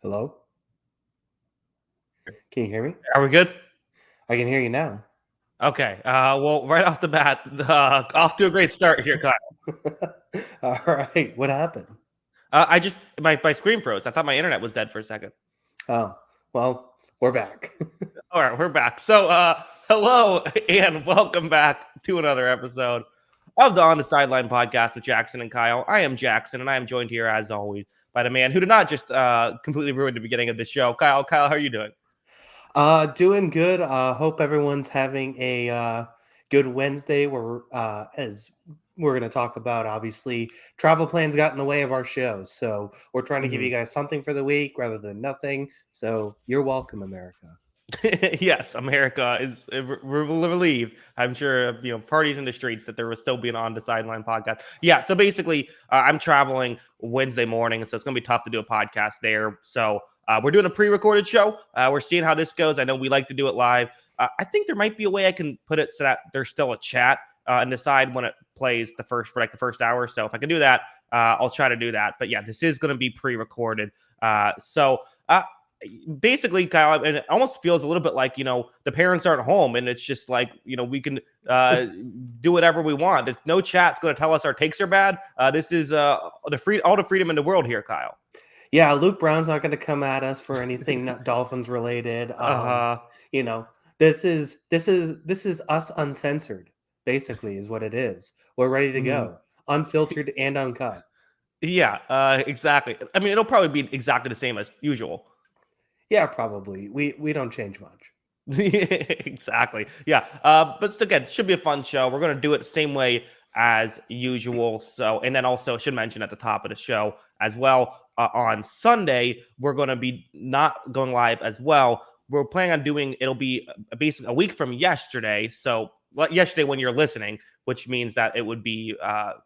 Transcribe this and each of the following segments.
Hello? Can you hear me? Are we good? I can hear you now. Okay. Well, right off the bat, off to a great start here, Kyle. All right. What happened? I just my screen froze. I thought my internet was dead for a second. Oh, well, we're back. All right, we're back. So, hello and welcome back to another episode of the On the Sideline podcast with Jackson and Kyle. I am Jackson, and I am joined here as always by the man who did not just completely ruin the beginning of the show, Kyle. Kyle, how are you doing? Doing good. Hope everyone's having a good Wednesday where as we're going to talk about, obviously, travel plans got in the way of our show. So we're trying to give you guys something for the week rather than nothing. So you're welcome, America. Yes, America is relieved. I'm sure parties in the streets that there will still be an on the sideline podcast. Yeah, so basically, I'm traveling Wednesday morning, so it's gonna be tough to do a podcast there. So we're doing a pre-recorded show. We're seeing how this goes. I know we like to do it live. I think there might be a way I can put it so that there's still a chat and decide when it plays the first hour. So if I can do that, I'll try to do that. But yeah, this is going to be pre-recorded. So. Basically, Kyle, and it almost feels a little bit like the parents aren't home, and it's just like we can do whatever we want. No chat's going to tell us our takes are bad. This is all the freedom in the world here, Kyle. Yeah, Luke Brown's not going to come at us for anything not Dolphins related. Uh, You know, this is us uncensored. Basically, is what it is. We're ready to mhm. go, unfiltered and uncut. Yeah, exactly. I mean, it'll probably be exactly the same as usual. Yeah, probably. We don't change much. Exactly. Yeah. But again, should be a fun show. We're going to do it the same way as usual. So, and then also should mention at the top of the show as well. On Sunday, we're going to be not going live as well. We're planning on doing. It'll be basically a week from yesterday. So yesterday when you're listening, which means that it would be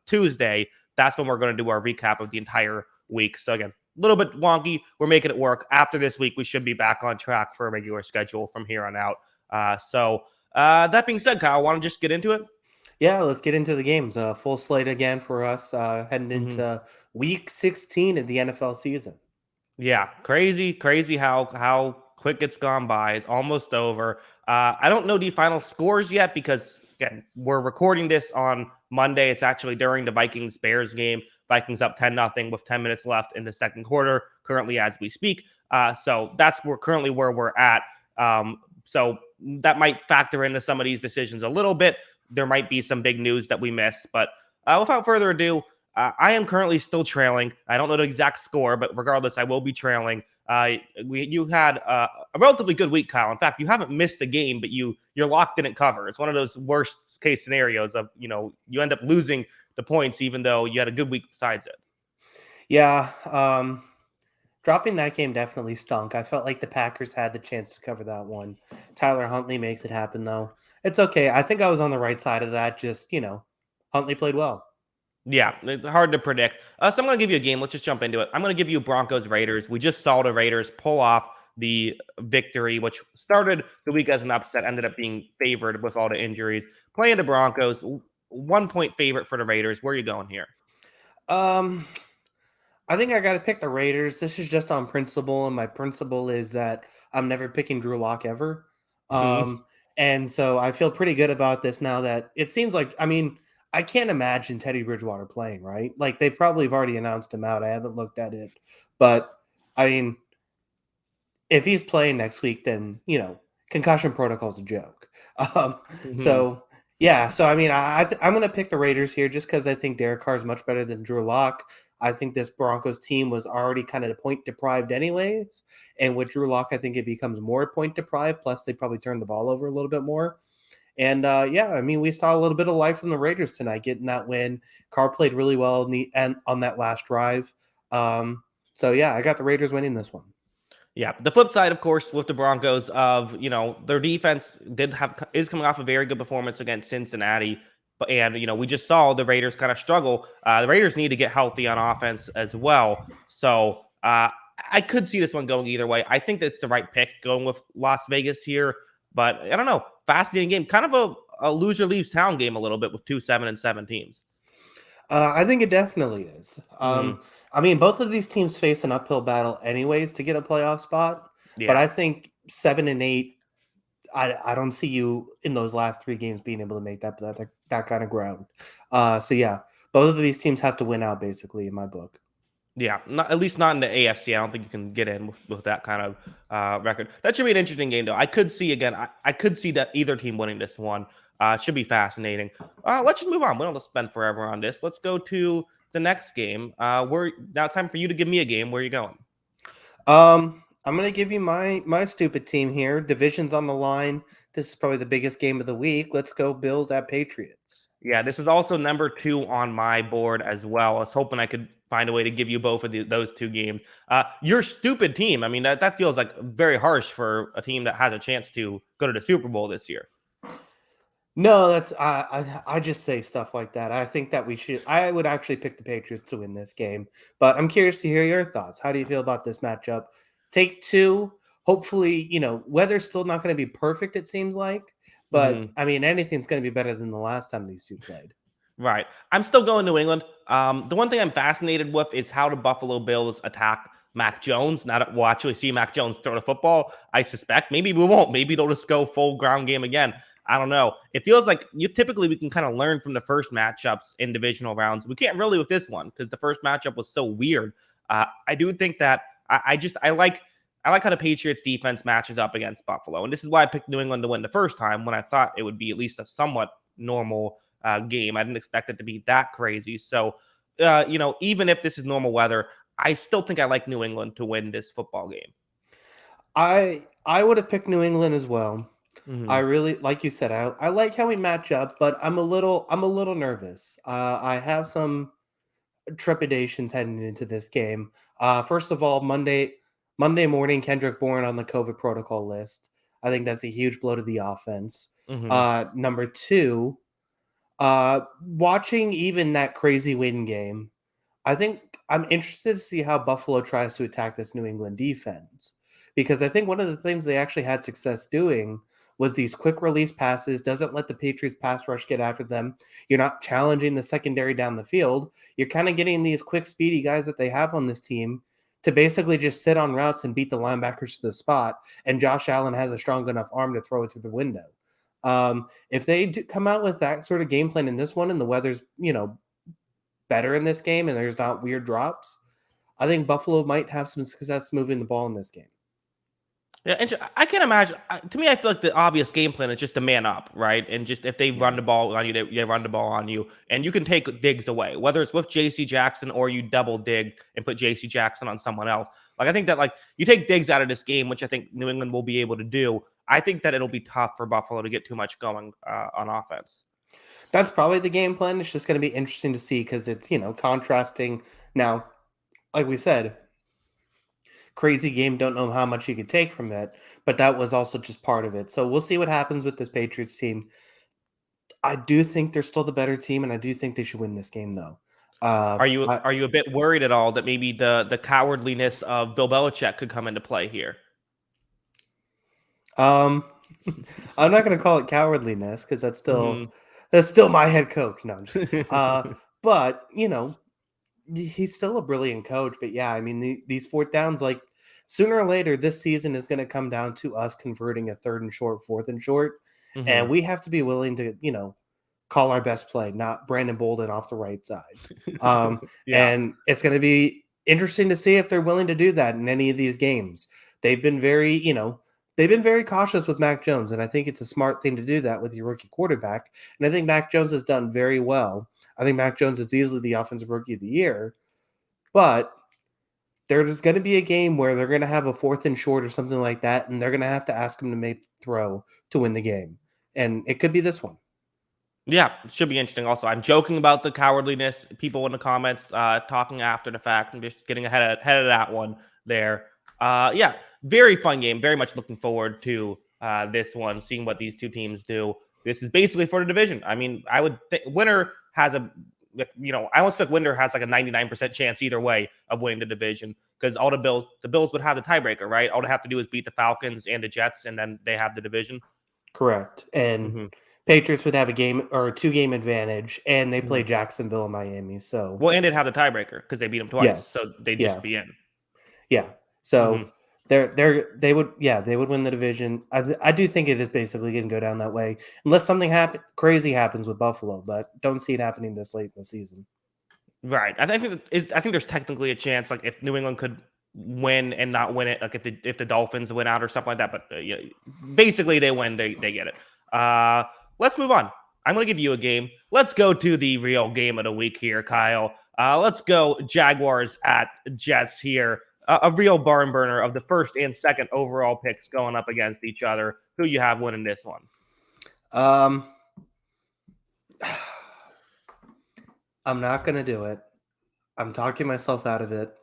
Tuesday. That's when we're going to do our recap of the entire week. So again, little bit wonky. We're making it work. After this week, we should be back on track for a regular schedule from here on out. That being said, Kyle, want to just get into it? Yeah, let's get into the games. Full slate again for us, heading Mm-hmm. into week 16 of the NFL season. Yeah, crazy how quick it's gone by. It's almost over. I don't know the final scores yet because again, we're recording this on Monday. It's actually during the Vikings Bears game. Vikings up 10-0 with 10 minutes left in the second quarter, currently as we speak. So that's currently where we're at. So that might factor into some of these decisions a little bit. There might be some big news that we missed, but without further ado, I am currently still trailing. I don't know the exact score, but regardless, I will be trailing. You had a relatively good week, Kyle. In fact, you haven't missed a game, but your lock didn't cover. It's one of those worst case scenarios of you end up losing the points even though you had a good week besides it. Yeah, dropping that game definitely stunk. I felt like the Packers had the chance to cover that one. Tyler Huntley makes it happen, though. It's okay. I think I was on the right side of that. Just, Huntley played well. Yeah, it's hard to predict. So I'm going to give you a game. Let's just jump into it. I'm going to give you Broncos Raiders. We just saw the Raiders pull off the victory, which started the week as an upset, ended up being favored with all the injuries. Playing the Broncos, 1 point favorite for the Raiders. Where are you going here? Um, I think I got to pick the Raiders. This is just on principle, and my principle is that I'm never picking Drew Lock ever. Mhm. Um, and so I feel pretty good about this now that it seems like, I can't imagine Teddy Bridgewater playing, right? Like they probably have already announced him out. I haven't looked at it, but I mean, if he's playing next week, then concussion protocol is a joke. Um, Mhm. so yeah, so I'm going to pick the Raiders here just because I think Derek Carr is much better than Drew Lock. I think this Broncos team was already kind of point deprived anyways, and with Drew Lock, I think it becomes more point deprived. Plus, they probably turned the ball over a little bit more. And yeah, we saw a little bit of life from the Raiders tonight, getting that win. Carr played really well in the end on that last drive. So yeah, I got the Raiders winning this one. Yeah, the flip side, of course, with the Broncos of their defense is coming off a very good performance against Cincinnati, but and we just saw the Raiders kind of struggle. The Raiders need to get healthy on offense as well. So I could see this one going either way. I think that's the right pick going with Las Vegas here, but I don't know. Fascinating game, kind of a loser leaves town game a little bit with 2 7-7 teams. I think it definitely is. Mhm. I mean, both of these teams face an uphill battle anyways to get a playoff spot, but Yeah. I think 7-8. I don't see you in those last 3 games being able to make that kind of ground. So yeah, both of these teams have to win out basically in my book. Yeah, not, at least not in the AFC. I don't think you can get in with that kind of record. That should be an interesting game, though. I could see again. I could see that either team winning this one. It should be fascinating. Let's just move on. We don't have to spend forever on this. Let's go to the next game. Where now? Time for you to give me a game. Where are you going? I'm gonna give you my stupid team here. Division's on the line. This is probably the biggest game of the week. Let's go Bills at Patriots. Yeah, this is also number two on my board as well. I was hoping I could find a way to give you both of those two games. Your stupid team. I mean, that feels like very harsh for a team that has a chance to go to the Super Bowl this year. No, that's I just say stuff like that. I think that we should. I would actually pick the Patriots to win this game, but I'm curious to hear your thoughts. How do you feel about this matchup? Take two. Hopefully, weather's still not going to be perfect. It seems like, but Mhm. I mean, anything's going to be better than the last time these two played. Right. I'm still going New England. The one thing I'm fascinated with is how the Buffalo Bills attack Mac Jones. Now that we'll actually see Mac Jones throw the football, I suspect maybe we won't. Maybe they'll just go full ground game again. I don't know. It feels like we can kind of learn from the first matchups in divisional rounds. We can't really with this one because the first matchup was so weird. I do think that I like how the Patriots defense matches up against Buffalo, and this is why I picked New England to win the first time when I thought it would be at least a somewhat normal game. I didn't expect it to be that crazy. So, even if this is normal weather, I still think I like New England to win this football game. I would have picked New England as well. I Hmm. really, like you said, I like how we match up, but I'm a little nervous. I have some trepidations heading into this game. First of all, Monday morning, Kendrick Bourne on the COVID protocol list. I think that's a huge blow to the offense. Hmm. Number two, watching even that crazy win game, I think I'm interested to see how Buffalo tries to attack this New England defense because I think one of the things they actually had success doing was these quick release passes, doesn't let the Patriots pass rush get after them. You're not challenging the secondary down the field. You're kind of getting these quick, speedy guys that they have on this team to basically just sit on routes and beat the linebackers to the spot. And Josh Allen has a strong enough arm to throw it to the window. If they come out with that sort of game plan in this one and the weather's, better in this game and there's not weird drops, I think Buffalo might have some success moving the ball in this game. Yeah, and I can't imagine. To me, I feel like the obvious game plan is just to man up, right? And just if they run Yeah. the ball on you, they run the ball on you, and you can take digs away, whether it's with J.C. Jackson or you double dig and put J.C. Jackson on someone else. Like I think that like you take digs out of this game, which I think New England will be able to do. I think that it'll be tough for Buffalo to get too much going on offense. That's probably the game plan. It's just going to be interesting to see because it's, contrasting. Now, like we said, crazy game, don't know how much you could take from it, but that was also just part of it. So we'll see what happens with this Patriots team. I do think they're still the better team, and I do think they should win this game, though. Uh, I, Are you a bit worried at all that maybe the cowardliness of Bill Belichick could come into play here? um, I'm not going to call it cowardliness because that's still Hmm. that's still my head coach. No, I'm just but he's still a brilliant coach, but yeah, I mean these fourth downs, like sooner or later, this season is going to come down to us converting a third and short, fourth and short, and Hmm. we have to be willing to, call our best play, not Brandon Bolden off the right side. Yeah. And it's going to be interesting to see if they're willing to do that in any of these games. They've been very, they've been very cautious with Mac Jones, and I think it's a smart thing to do that with your rookie quarterback. And I think Mac Jones has done very well. I think Mac Jones is easily the offensive rookie of the year, but there's going to be a game where they're going to have a fourth and short or something like that, and they're going to have to ask him to make the throw to win the game. And it could be this one. Yeah, it should be interesting. Also, I'm joking about the cowardliness. People in the comments talking after the fact. I'm just getting ahead of that one there. Yeah, very fun game. Very much looking forward to this one, seeing what these two teams do. This is basically for the division. I mean, I would think winner has I almost think winner has like a 99% chance either way of winning the division because all the Bills would have the tiebreaker, right? All they have to do is beat the Falcons and the Jets, and then they have the division. Correct. And Mhm. Patriots would have a game or a 2-game advantage, and they play Mhm. Jacksonville and Miami. So Well, and they'd have the tiebreaker because they beat them twice, yes, so they'd just yeah, be in. yeah. Mhm. So they would win the division. I do think it is basically going to go down that way unless something crazy happens with Buffalo, but don't see it happening this late in the season. Right. I think there's technically a chance, like if New England could win and not win it, like if the Dolphins win out or something like that. But yeah, basically they win, they get it. Uh, let's move on. I'm gonna give you a game. Let's go to the real game of the week here, Kyle. Let's go Jaguars at Jets here. A real barn burner of the first and second overall picks going up against each other. Who you have winning this one? Um, I'm not going to do it. I'm talking myself out of it,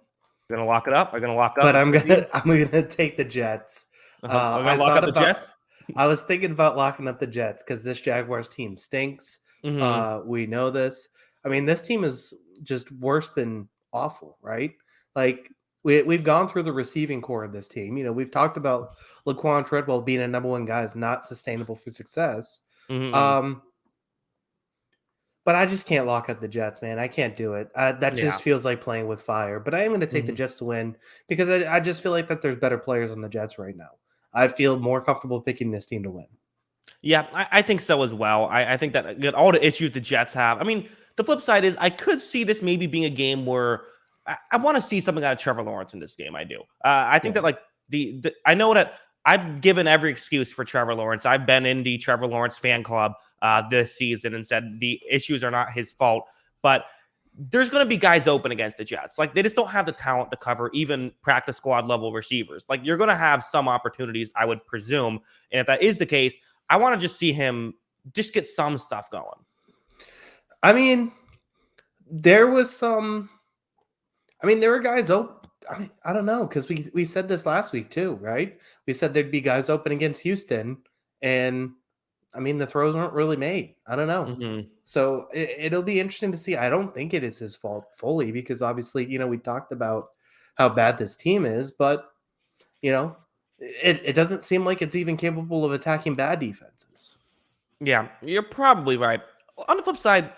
Gonna lock it up? Are gonna lock up but and concede? I'm gonna take the Jets. We're I gonna lock thought up the about Jets. I was thinking about locking up the Jets because this Jaguars team stinks. Hmm. We know this. I mean, this team is just worse than awful, right? Like we've gone through the receiving core of this team. We've talked about Laquan Treadwell being a number one guy is not sustainable for success. Hmm. Um, but I just can't lock up the Jets, man. I can't do it. That Yeah. just feels like playing with fire. But I am going to take the Mhm. Jets to win because I just feel like that there's better players on the Jets right now. I feel more comfortable picking this team to win. Yeah, I think so as well. I think that all the issues the Jets have. I mean, the flip side is I could see this maybe being a game where I want to see something out of Trevor Lawrence in this game. I do. I think Yeah. that like I know that I've given every excuse for Trevor Lawrence. I've been in the Trevor Lawrence fan club this season and said the issues are not his fault, but there's going to be guys open against the Jets. Like they just don't have the talent to cover even practice squad level receivers. Like you're going to have some opportunities, I would presume. And if that is the case, I want to just see him just get some stuff going. I mean, there was some. I mean, there were guys open. I don't know because we said this last week too, right? We said there'd be guys open against Houston, and I mean, the throws weren't really made. I don't know. Hmm. So it'll be interesting to see. I don't think it is his fault fully because obviously, we talked about how bad this team is, but it doesn't seem like it's even capable of attacking bad defenses. Yeah, you're probably right. On the flip side,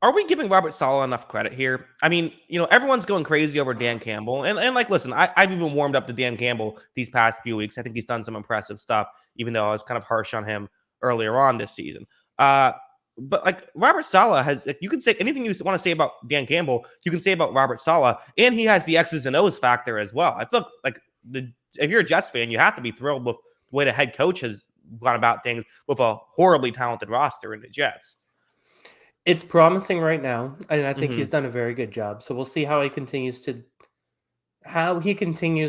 are we giving Robert Sala enough credit here? I mean, everyone's going crazy over Dan Campbell. And like, listen, I've even warmed up to Dan Campbell these past few weeks. I think he's done some impressive stuff, even though I was kind of harsh on him earlier on this season. Uh, but like Robert Sala has, like, you can say anything you want to say about Dan Campbell, you can say about Robert Sala, and he has the X's and O's factor as well. I feel like if you're a Jets fan, you have to be thrilled with the way the head coach has gone about things with a horribly talented roster in the Jets. It's promising right now, and I think he's Hmm. done a very good job. So we'll see how he continues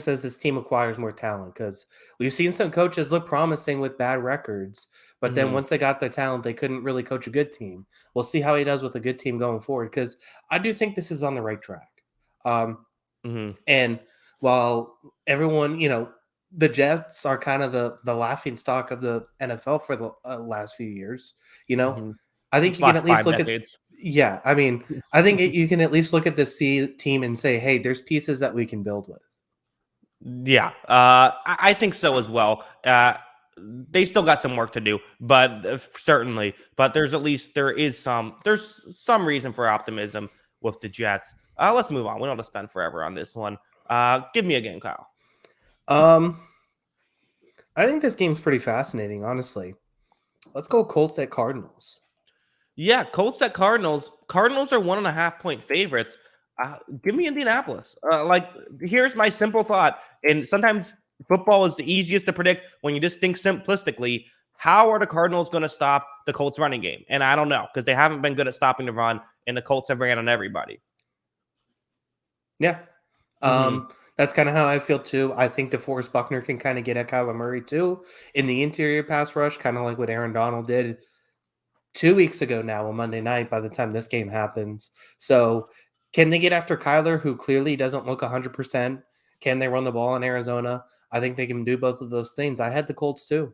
as this team acquires more talent because we've seen some coaches look promising with bad records, but then Hmm. once they got the talent, they couldn't really coach a good team. We'll see how he does with a good team going forward because I do think this is on the right track. Um, Hmm. and while everyone, the Jets are kind of the laughing stock of the NFL for the last few years, you know, Hmm. I think you can Last at least five look at decades. yeah, I mean, I think you can at least look at the team and say, "Hey, there's pieces that we can build with." Yeah, I think so as well. They still got some work to do, but certainly, but there's some reason for optimism with the Jets. Let's move on. We don't have to spend forever on this one. Give me a game, Kyle. Um, I think this game's pretty fascinating, honestly. Let's go Colts at Cardinals. Yeah, Colts at Cardinals. Cardinals are 1.5 point favorites. Give me Indianapolis. Like, here's my simple thought. And sometimes football is the easiest to predict when you just think simplistically. How are the Cardinals going to stop the Colts running game? And I don't know because they haven't been good at stopping the run, and the Colts have ran on everybody. Yeah. Hmm. That's kind of how I feel too. I think DeForest Buckner can kind of get at Kyler Murray too in the interior pass rush, kind of like what Aaron Donald did 2 weeks ago now on Monday night by the time this game happens. So can they get after Kyler, who clearly doesn't look 100%? Can they run the ball in Arizona? I think they can do both of those things. I had the Colts too.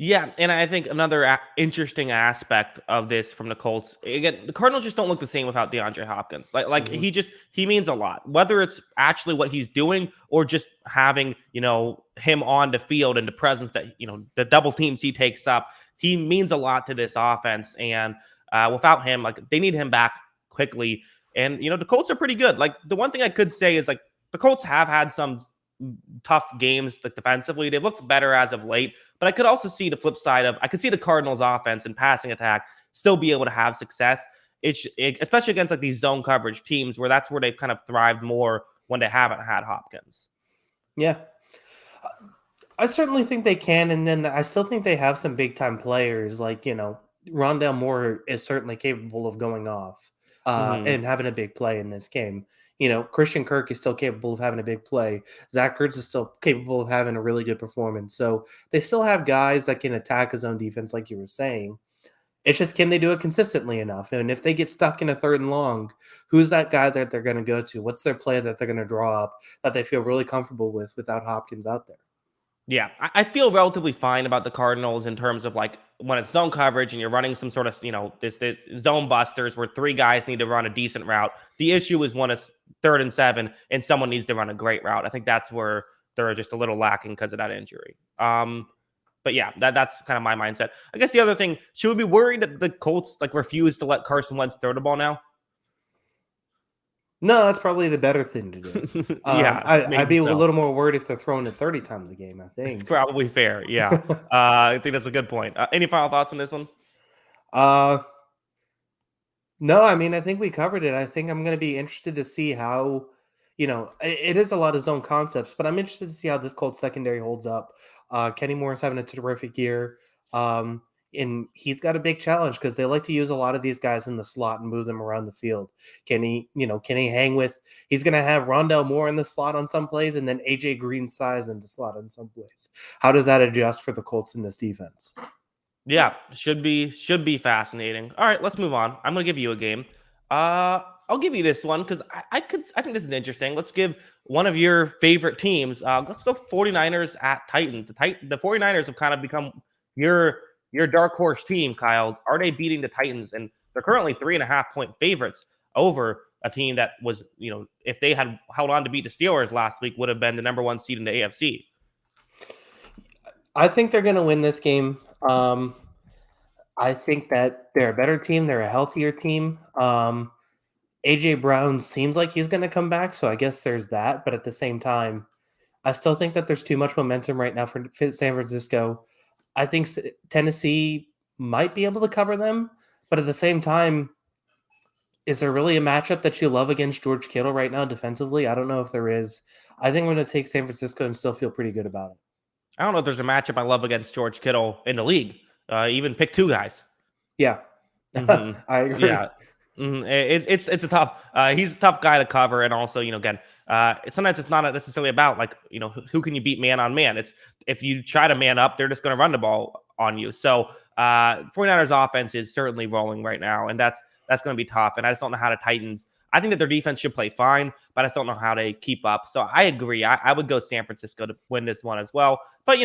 Yeah, and I think another interesting aspect of this from the Colts, again, the Cardinals just don't look the same without DeAndre Hopkins. Like Mhm. he means a lot. Whether it's actually what he's doing or just having him on the field and the presence that the double teams he takes up. he means a lot to this offense. And without him, like they need him back quickly. And the Colts are pretty good. Like the one thing I could say is like the Colts have had some tough games like defensively. They've looked better as of late, but I could also see the flip side of I could see the Cardinals offense and passing attack still be able to have success. Especially against like these zone coverage teams where that's where they've kind of thrived more when they haven't had Hopkins. Yeah. I certainly think they can, and then I still think they have some big time players. Like Rondale Moore is certainly capable of going off Hmm. and having a big play in this game. Christian Kirk is still capable of having a big play. Zach Ertz is still capable of having a really good performance. So they still have guys that can attack his own defense, like you were saying. It's just, can they do it consistently enough? And if they get stuck in a third and long, who's that guy that they're going to go to? What's their play that they're going to draw up that they feel really comfortable with without Hopkins out there? Yeah, I feel relatively fine about the Cardinals in terms of like when it's zone coverage and you're running some sort of this zone busters where three guys need to run a decent route. The issue is when it's 3rd and 7 and someone needs to run a great route. I think that's where they're just a little lacking because of that injury. But yeah, that's kind of my mindset. I guess the other thing, should we be worried that the Colts like refuse to let Carson Wentz throw the ball now? No, that's probably the better thing to do. Yeah, I'd maybe be a so. little more worried if they're throwing it 30 times a game, I It's think. probably fair. Yeah, I think that's a good point. Any final thoughts on this one? uh, no, I mean, I think we covered it. I think I'm going to be interested to see how, it is a lot of zone concepts, but I'm interested to see how this Colts secondary holds up. Kenny Moore's having a terrific year. Um, and he's got a big challenge because they like to use a lot of these guys in the slot and move them around the field. Can he hang with, he's going to have Rondell Moore in the slot on some plays and then AJ Green size in the slot on some plays. How does that adjust for the Colts in this defense? Yeah, should be fascinating. All right, let's move on. I'm gonna give you a game. I'll give you this one because I think this is interesting. Let's give one of your favorite teams. Let's go 49ers at Titans. The 49ers have kind of become your your dark horse team, Kyle. Are they beating the Titans? And they're currently 3.5 point favorites over a team that was, if they had held on to beat the Steelers last week, would have been the number 1 seed in the AFC. I think they're going to win this game. I think that they're a better team. They're a healthier team. AJ Brown seems like he's going to come back, so I guess there's that. But at the same time, I still think that there's too much momentum right now for San Francisco. I think Tennessee might be able to cover them, but at the same time, is there really a matchup that you love against George Kittle right now defensively? I don't know if there is. I think I'm going to take San Francisco and still feel pretty good about it. I don't know if there's a matchup I love against George Kittle in the league. Even pick two guys. Yeah, Hmm. I agree. Yeah, it's a tough. He's a tough guy to cover, and also again, sometimes it's not necessarily about like who can you beat man on man. It's if you try to man up, they're just going to run the ball on you. So 49ers offense is certainly rolling right now, and that's going to be tough. And I just don't know how the Titans. I think that their defense should play fine, but I just don't know how they keep up. So I agree. I would go San Francisco to win this one as well. But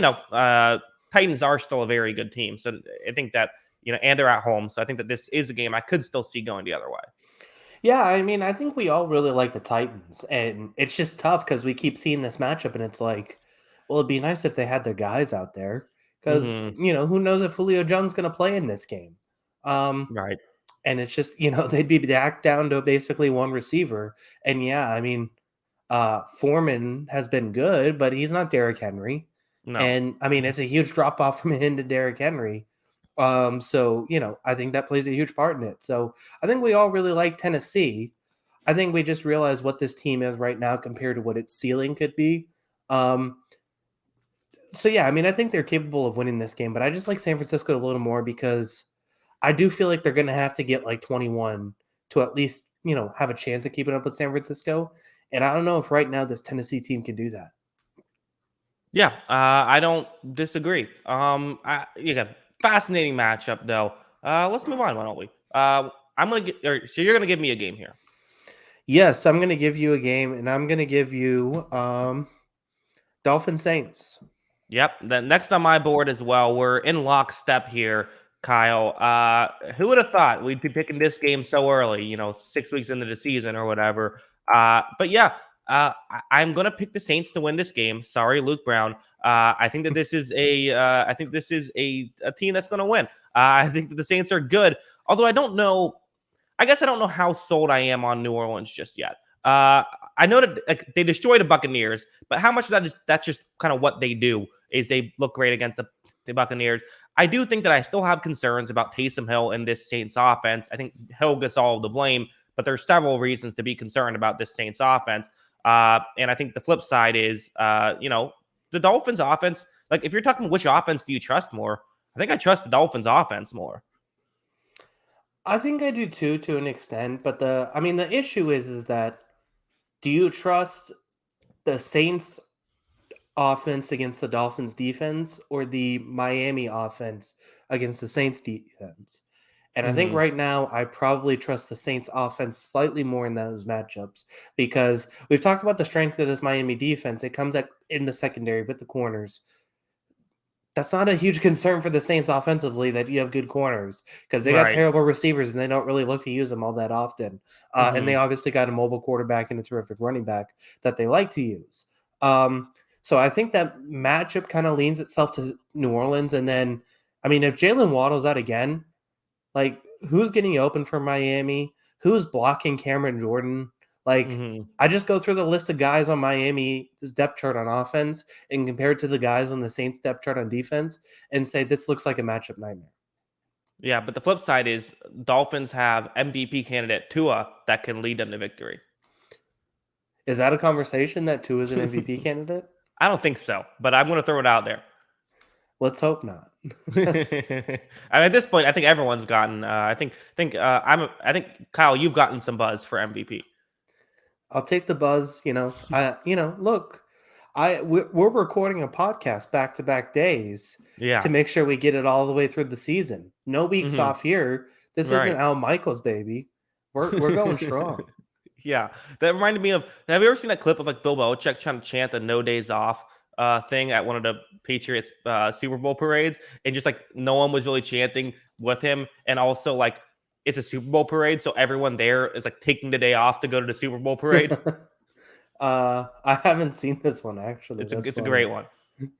Titans are still a very good team. So I think that and they're at home. So I think that this is a game I could still see going the other way. Yeah, I mean, I think we all really like the Titans, and it's just tough because we keep seeing this matchup, and it's like, well, it'd be nice if they had their guys out there, because Hmm. who knows if Julio Jones going to play in this game, um, Right. and it's just they'd be back down to basically one receiver, and yeah, I mean, Foreman has been good, but he's not Derrick Henry, No. and I mean, it's a huge drop off from him to Derrick Henry. So I think that plays a huge part in it. So I think we all really like Tennessee. I think we just realize what this team is right now compared to what its ceiling could be. Um, so yeah, I mean, I think they're capable of winning this game, but I just like San Francisco a little more because I do feel like they're going to have to get like 21 to at least have a chance of keeping up with San Francisco. And I don't know if right now this Tennessee team can do that. Yeah, I don't disagree. Again, fascinating matchup though. Let's move on, why don't we? I'm gonna get. So you're gonna give me a game here. Yes, I'm going to give you a game, and I'm going to give you Dolphin Saints. Yep. Then next on my board as well, we're in lockstep here, Kyle. Who would have thought we'd be picking this game so early? 6 weeks into the season or whatever. But yeah. I'm going to pick the Saints to win this game. Sorry, Luke Brown. I think that this is a team that's going to win. I think that the Saints are good, although I don't know. I guess I don't know how sold I am on New Orleans just yet. I know that like, they destroyed the Buccaneers, but how much of that is that's just kind of what they do is they look great against the Buccaneers. I do think that I still have concerns about Taysom Hill and this Saints offense. I think Hill gets all of the blame, but there's several reasons to be concerned about this Saints offense. And I think the flip side is, the Dolphins offense. Like if you're talking which offense do you trust more, I think I trust the Dolphins offense more. I think I do too, to an extent. But the issue is that do you trust the Saints offense against the Dolphins defense or the Miami offense against the Saints defense? And I think Hmm. right now I probably trust the Saints offense slightly more in those matchups because we've talked about the strength of this Miami defense. It comes at in the secondary with the corners. That's not a huge concern for the Saints offensively that you have good corners because they got Right. terrible receivers and they don't really look to use them all that often. And they Hmm. obviously got a mobile quarterback and a terrific running back that they like to use. Um, so I think that matchup kind of leans itself to New Orleans. And then, if Jalen Waddle's out again, like, who's getting open for Miami? Who's blocking Cameron Jordan? Like, Hmm. I just go through the list of guys on Miami's depth chart on offense and compare it to the guys on the Saints depth chart on defense and say this looks like a matchup nightmare. Yeah, but the flip side is Dolphins have MVP candidate Tua that can lead them to victory. Is that a conversation that Tua is an MVP candidate? I don't think so, but I'm going to throw it out there. Let's hope not. I mean, at this point, I think everyone's gotten. I think Kyle, you've gotten some buzz for MVP. I'll take the buzz. Look, we're recording a podcast back to back days to Yeah. make sure we get it all the way through the season. No weeks Hmm. off here. This isn't Right. Al Michaels, baby. We're going strong. Yeah, that reminded me of. Have you ever seen that clip of like Bill Belichick trying to chant the "No Days Off" thing at one of the Patriots Super Bowl parades, and just like no one was really chanting with him, and also like it's a Super Bowl parade, so everyone there is like taking the day off to go to the Super Bowl parade. I haven't seen this one actually. That's It's a funny. great one.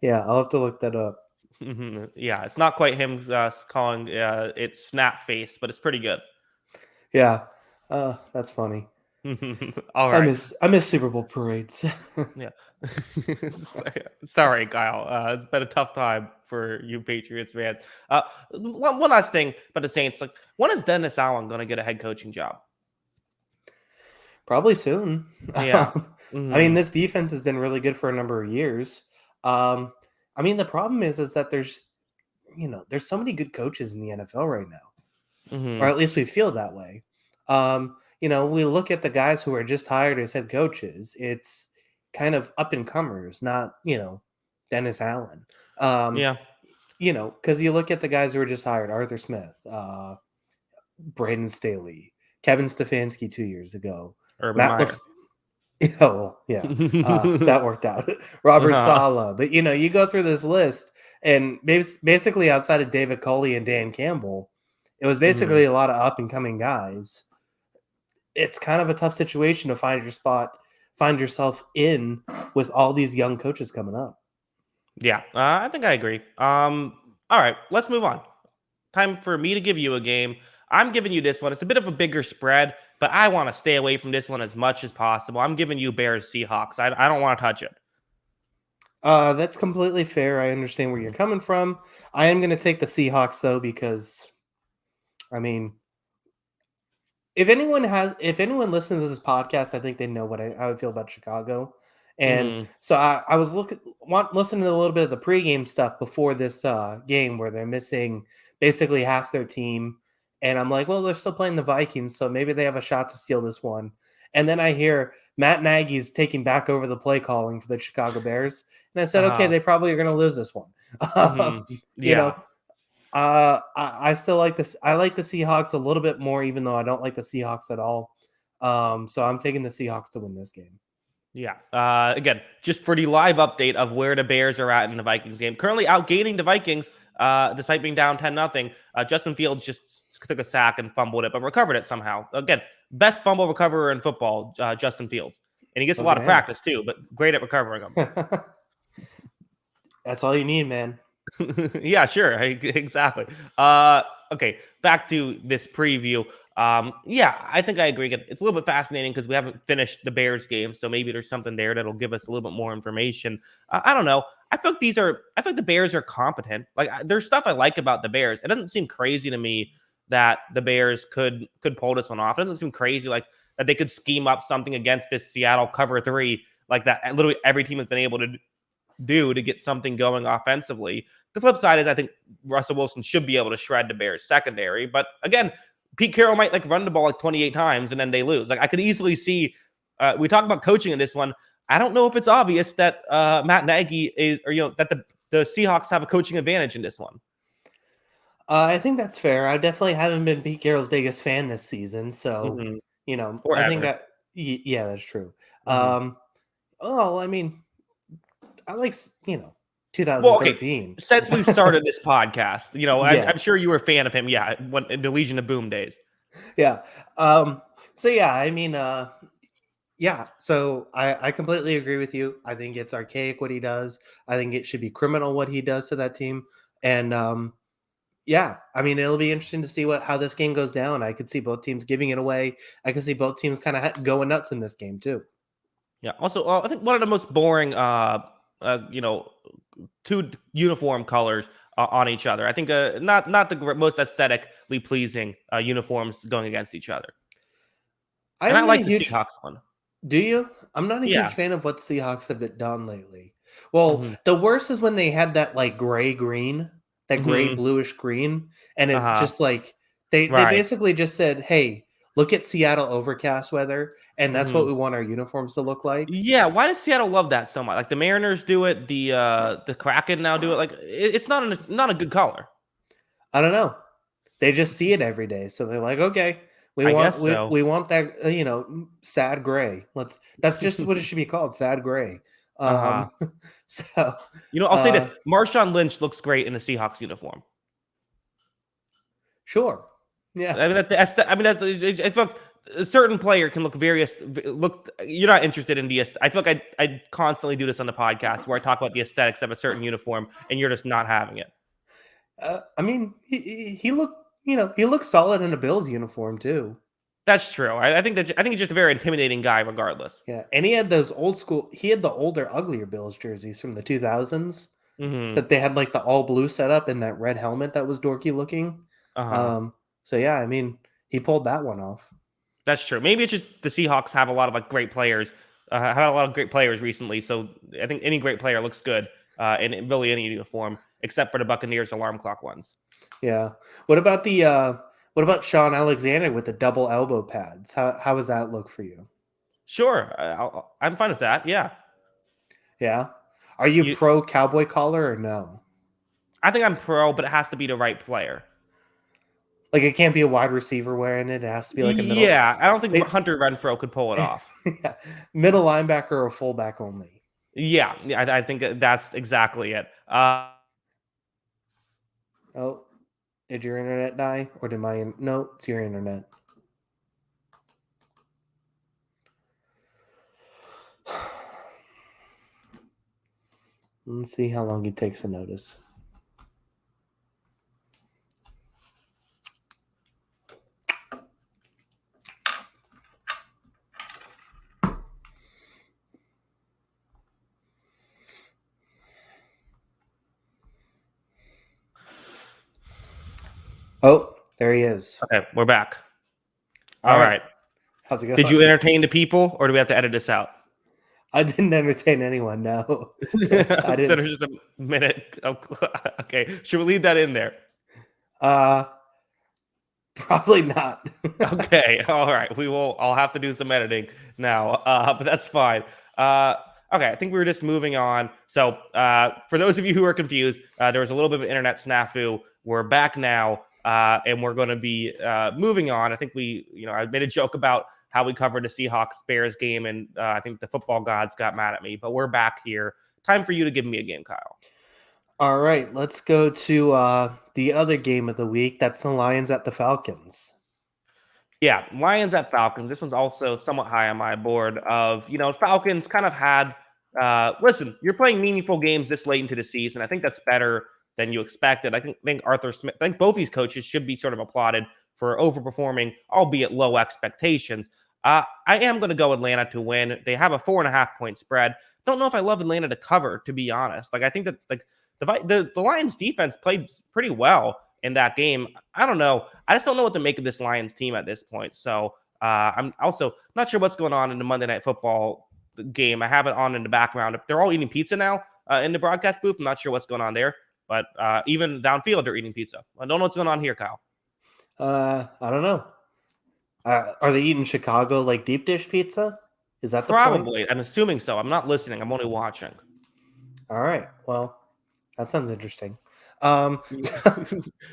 Yeah, I'll have to look that up. Yeah, it's not quite him calling it snap face, but it's pretty good. Yeah, that's funny. All I right. miss I miss Super Bowl parades. Yeah. Sorry, Kyle. It's been a tough time for you Patriots fans. One last thing about the Saints. Like, when is Dennis Allen going to get a head coaching job? Probably soon. Yeah. Hmm. This defense has been really good for a number of years. The problem is that there's so many good coaches in the NFL right now, or Hmm. at least we feel that way. We look at the guys who are just hired as head coaches. It's kind of up and comers, not Dennis Allen. Um, Yeah. because you look at the guys who were just hired: Arthur Smith, Brandon Staley, Kevin Stefanski 2 years ago, Urban Matt Meyer. Lef- Oh, yeah. That worked out. Robert Uh-huh. Sala. But you go through this list, and basically outside of David Coley and Dan Campbell, it was Hmm. basically a lot of up and coming guys. It's kind of a tough situation to find yourself in with all these young coaches coming up. Yeah. I think I agree. All right. Let's move on. Time for me to give you a game. I'm giving you this one. It's a bit of a bigger spread, but I want to stay away from this one as much as possible. I'm giving you Bears Seahawks. I don't want to touch it. That's completely fair. I understand where you're coming from. I am going to take the Seahawks though because I mean, if anyone listens to this podcast, I think they know how I feel about Chicago. And Hmm. so I was listening to a little bit of the pregame stuff before this game where they're missing basically half their team, and I'm like, well, they're still playing the Vikings, so maybe they have a shot to steal this one. And then I hear Matt Nagy's taking back over the play calling for the Chicago Bears, and I said, okay, Uh, they probably are going to lose this one. hmm. you Yeah. know, I still like this. I like the Seahawks a little bit more, even though I don't like the Seahawks at all. So I'm taking the Seahawks to win this game. Yeah. Again, just for the live update of where the Bears are at in the Vikings game. Currently outgaining the Vikings, despite being down 10-0. Justin Fields just took a sack and fumbled it, but recovered it somehow. Again, best fumble recoverer in football, Justin Fields. and he gets a Look lot at of him. practice too, but great at recovering them. That's all you need, man. Yeah, sure. Exactly. Okay, back to this preview. Yeah, I think I agree. It's a little bit fascinating because we haven't finished the Bears game, so maybe there's something there that'll give us a little bit more information. I don't know. I feel like the Bears are competent. Like there's stuff I like about the Bears. It doesn't seem crazy to me that the Bears could pull this one off. It doesn't seem crazy like that they could scheme up something against this Seattle cover three like that. Literally every team has been able to do to get something going offensively. The flip side is I think Russell Wilson should be able to shred the Bears secondary. But again, Pete Carroll might like run the ball like 28 times and then they lose. Like I could easily see we talk about coaching in this one. I don't know if it's obvious that Matt Nagy is or that the Seahawks have a coaching advantage in this one. I think that's fair. I definitely haven't been Pete Carroll's biggest fan this season, so Mm-hmm. Or I think ever. that yeah, that's true. Mm-hmm. Well, I mean, I like Well, okay. 2013. Since we've started this podcast, Yeah, I'm sure you were a fan of him. Yeah, when in the Legion of Boom days. yeah. So yeah, I mean, yeah. So I completely agree with you. I think it's archaic what he does. I think it should be criminal what he does to that team. And yeah, I mean, it'll be interesting to see how this game goes down. I could see both teams giving it away. I could see both teams kind of going nuts in this game too. Yeah. Also, I think one of the most boring, you know, two uniform colors on each other. I think not the most aesthetically pleasing uniforms going against each other. And I I'm not a like the huge. Seahawks one. Do you? I'm not a huge Yeah. fan of what Seahawks have done lately. Well, Hmm. the worst is when they had that like gray green, that gray Hmm. bluish green, and Uh it huh. just like they Right. basically just said, "Hey, look at Seattle overcast weather, and that's what Hmm. we want our uniforms to look like." Yeah. Why does Seattle love that so much? Like the Mariners do it. The Kraken now do it. Like it's not a good color. I don't know. They just see it every day, so they're like, "Okay, we I want guess we, so. we want that sad gray. That's just what it should be called, sad gray." Uh huh. So I'll say this: uh Marshawn Lynch looks great in a Seahawks uniform. sure. Yeah. I mean, I mean, I feel like a certain player can look look. You're not interested in I feel like I constantly do this on the podcast where I talk about the aesthetics of a certain uniform, and you're just not having it. I mean, he looked, he looks solid in a Bills uniform too. That's true. I think he's just a very intimidating guy, regardless. Yeah, and he had those old school. He had the older, uglier Bills jerseys from the 2000s Hmm. that they had like the all blue setup and that red helmet that was dorky looking. Uh huh. Um, so yeah, I mean, he pulled that one off. That's true. Maybe it's just the Seahawks have a lot of like great players. Have had a lot of great players recently, so I think any great player looks good in really any uniform, except for the Buccaneers alarm clock ones. Yeah. What about what about Sean Alexander with the double elbow pads? How does that look for you? Sure, I'm fine with that. Yeah. Yeah. Are you You, pro cowboy collar or no? I think I'm pro, but it has to be the right player. Like it can't be a wide receiver wearing it. It has to be like a middle. Yeah, I don't think It's Hunter Renfro could pull it off. yeah, middle linebacker or fullback only. Yeah, I think that's exactly it. Oh, did your internet die or did my no? It's your internet. Let's see how long it takes to notice. Oh, there he is. Okay, we're back. All All right. right. How's it Did going? you entertain the people, or do we have to edit this out? I didn't entertain anyone. No, so I So didn't. there's just a minute. Okay, should we leave that in there? Uh, probably not. Okay, all right. We will. I'll have to do some editing now, but that's fine. Uh, okay, I think we were just moving on. So, for those of you who are confused, there was a little bit of an internet snafu. We're back now, and we're going to be moving on. I think I made a joke about how we covered the Seahawks Bears game, and I think the football gods got mad at me. But we're back here. Time for you to give me a game, Kyle. All right, let's go to the other game of the week. That's the Lions at the Falcons. Yeah, Lions at Falcons. This one's also somewhat high on my board of, Falcons kind of had listen, you're playing meaningful games this late into the season. I think that's better than you expected. I think Arthur Smith, I think both these coaches should be sort of applauded for overperforming, albeit low expectations. I am going to go Atlanta to win. They have a 4.5 point spread. Don't know if I love Atlanta to cover, to be honest. Like I think that the Lions defense played pretty well in that game. I don't know. I just don't know what to make of this Lions team at this point. So I'm also not sure what's going on in the Monday Night Football game. I have it on in the background. They're all eating pizza now in the broadcast booth. I'm not sure what's going on there, but even downfield, they're eating pizza. I don't know what's going on here, Kyle. I don't know. Are they eating Chicago like deep dish pizza? Is that the Probably? point? I'm assuming so. I'm not listening. I'm only watching. All right. Well, that sounds interesting. Good.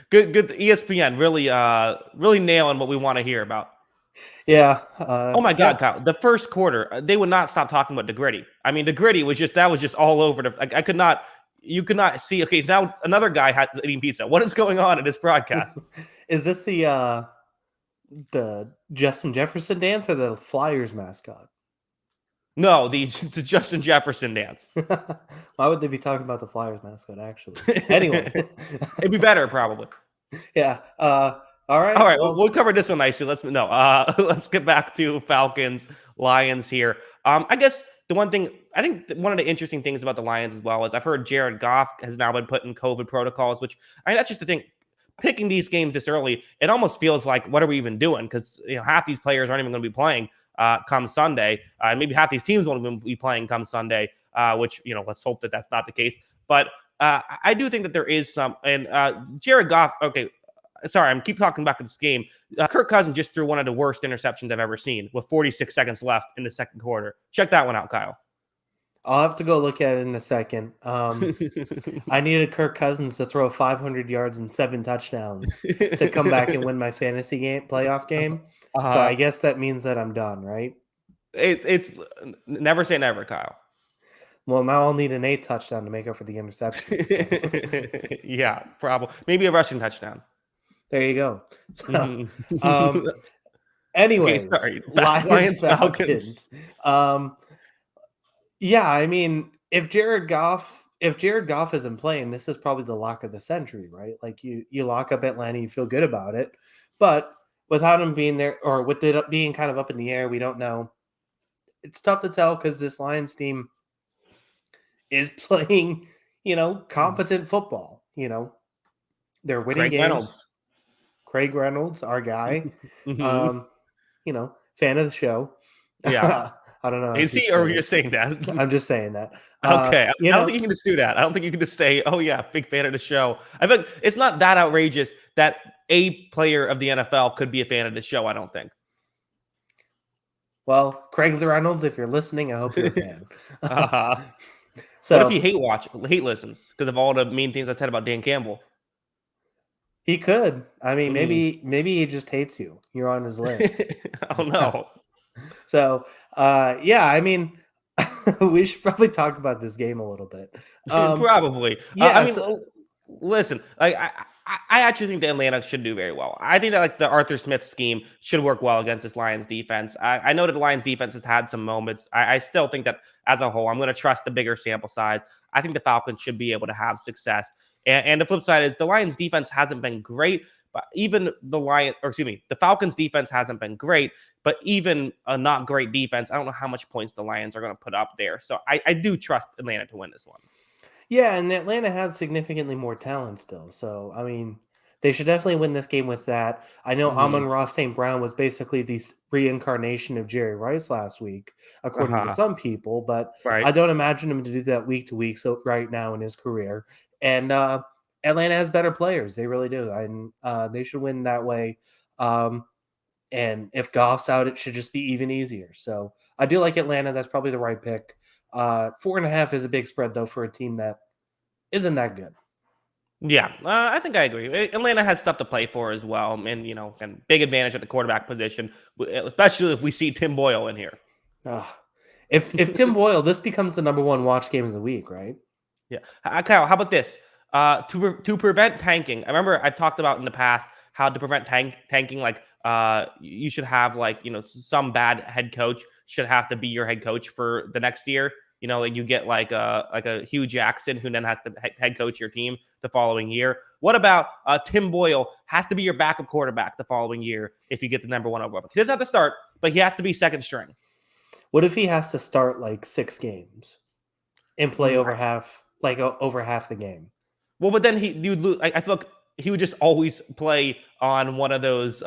ESPN really nailing what we want to hear about. Yeah. Oh my God, Kyle! The first quarter, they would not stop talking about the gritty. I mean, the gritty was just all over the. I could not. You could not see. Okay, now another guy had eating pizza. What is going on in this broadcast? Is this the Justin Jefferson dance or the Flyers mascot? No, the Justin Jefferson dance. Why would they be talking about the Flyers mascot? Actually, anyway, it'd be better probably. Yeah. All right. All right. Well, we'll cover this one nicely. Let's get back to Falcons, Lions here. I guess the one thing I think one of the interesting things about the Lions as well is I've heard Jared Goff has now been put in COVID protocols, which that's just the thing. Picking these games this early, it almost feels like what are we even doing? Because half these players aren't even going to be playing come Sunday. Maybe half these teams won't even be playing come Sunday. Which let's hope that that's not the case. But I do think that there is some. And Jared Goff. Okay. Sorry, I'm keep talking back to this game. Kirk Cousins just threw one of the worst interceptions I've ever seen with 46 seconds left in the second quarter. Check that one out, Kyle. I'll have to go look at it in a second. I needed Kirk Cousins to throw 500 yards and 7 touchdowns to come back and win my fantasy playoff game. So I guess that means that I'm done, right? It's never say never, Kyle. Well, now I'll need an 8 touchdown to make up for the interception. So. Yeah, probably. Maybe a rushing touchdown. There you go. So, anyways, okay, sorry. Lions Falcons. Yeah, I mean, if Jared Goff isn't playing, this is probably the lock of the century, right? Like you lock up Atlanta, you feel good about it. But without him being there, or with it being kind of up in the air, we don't know. It's tough to tell because this Lions team is playing, competent football. They're winning games. Craig Reynolds, our guy, fan of the show. Yeah. I don't know. Is he, or you're saying that? I'm just saying that. Okay. I don't think you can just do that. I don't think you can just say, oh, yeah, big fan of the show. I think it's not that outrageous that a player of the NFL could be a fan of the show, I don't think. Well, Craig Reynolds, if you're listening, I hope you're a fan. So, what if he hate listens because of all the mean things I said about Dan Campbell? He could. I mean, maybe he just hates you. You're on his list. Oh, no. So, yeah, I mean, we should probably talk about this game a little bit. Probably. Yeah. Listen, I actually think that Atlanta should do very well. I think that the Arthur Smith scheme should work well against this Lions defense. I know that the Lions defense has had some moments. I still think that as a whole, I'm going to trust the bigger sample size. I think the Falcons should be able to have success. And the flip side is the Lions defense hasn't been great, but even the Falcons defense hasn't been great, but even a not great defense, I don't know how much points the Lions are going to put up there. So I do trust Atlanta to win this one. Yeah, and Atlanta has significantly more talent still. So, I mean, they should definitely win this game with that. I know Amon-Ra St. Brown was basically the reincarnation of Jerry Rice last week, according to some people, but I don't imagine him to do that week to week right now in his career. And Atlanta has better players. They really do. And they should win that way. And if Goff's out, it should just be even easier. So I do like Atlanta. That's probably the right pick. 4.5 is a big spread, though, for a team that isn't that good. Yeah, I think I agree. Atlanta has stuff to play for as well. And, and big advantage at the quarterback position, especially if we see Tim Boyle in here. If Tim Boyle, this becomes the number one watch game of the week, right? Yeah. Kyle, how about this? To prevent tanking, I remember I've talked about in the past how to prevent tanking, like you should have some bad head coach should have to be your head coach for the next year. Like you get like a Hugh Jackson who then has to head coach your team the following year. What about Tim Boyle has to be your backup quarterback the following year if you get the number one overall? He doesn't have to start, but he has to be second string. What if he has to start like 6 games and play over half the game? Well, but then you'd lose. I feel like he would just always play on one of those.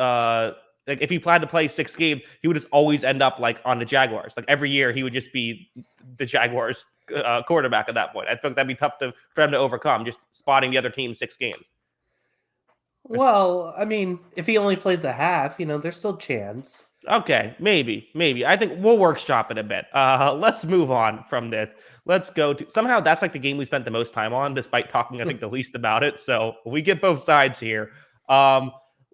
Like if he planned to play 6 games, he would just always end up like on the Jaguars. Like every year, he would just be the Jaguars quarterback at that point. I feel like that'd be tough for him to overcome, just spotting the other team 6 games. Well, I mean, if he only plays the half, there's still chance. Okay, maybe. I think we'll workshop it a bit. Let's move on from this. Let's go to somehow that's like the game we spent the most time on, despite talking, I think, the least about it. So we get both sides here.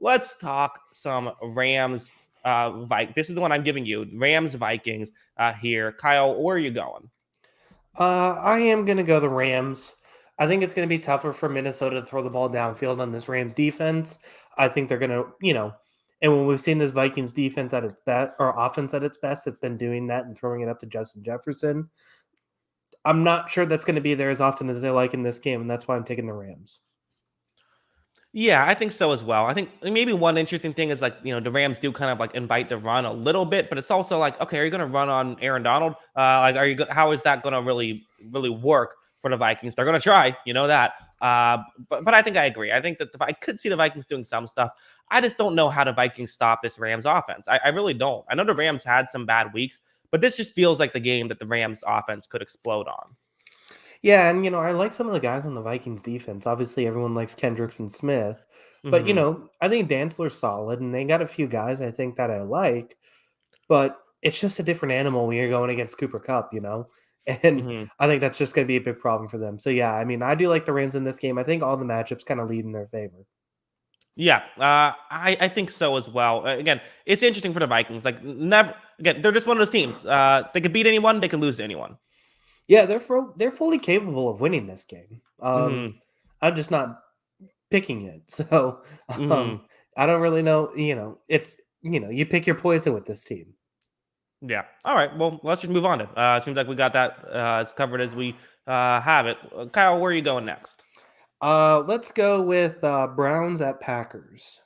Let's talk some Rams. This is the one I'm giving you. Rams Vikings here. Kyle, where are you going? I am gonna go the Rams. I think it's gonna be tougher for Minnesota to throw the ball downfield on this Rams defense. I think they're gonna, and when we've seen this Vikings defense at its best or offense at its best, it's been doing that and throwing it up to Justin Jefferson. I'm not sure that's going to be there as often as they like in this game, and that's why I'm taking the Rams. Yeah, I think so as well. I think maybe one interesting thing is the Rams do kind of like invite the run a little bit, but it's also like, okay, are you going to run on Aaron Donald? How is that going to really work for the Vikings? They're going to try, that. But I think I agree. I think that I could see the Vikings doing some stuff. I just don't know how the Vikings stop this Rams offense. I really don't. I know the Rams had some bad weeks, but this just feels like the game that the Rams offense could explode on. Yeah, and I like some of the guys on the Vikings defense. Obviously, everyone likes Kendricks and Smith, but I think Dantzler's solid, and they got a few guys I think that I like. But it's just a different animal when you're going against Cooper Kupp, and I think that's just going to be a big problem for them. So yeah, I mean, I do like the Rams in this game. I think all the matchups kind of lead in their favor. Yeah, I think so as well. Again, it's interesting for the Vikings. Like never again, they're just one of those teams. They could beat anyone, they could lose to anyone. Yeah, they're fully capable of winning this game. I'm just not picking it, so I don't really know. It's you pick your poison with this team. Yeah. All right. Well, let's just move on. It seems like we got that as covered as we have it. Kyle, where are you going next? Let's go with Browns at Packers.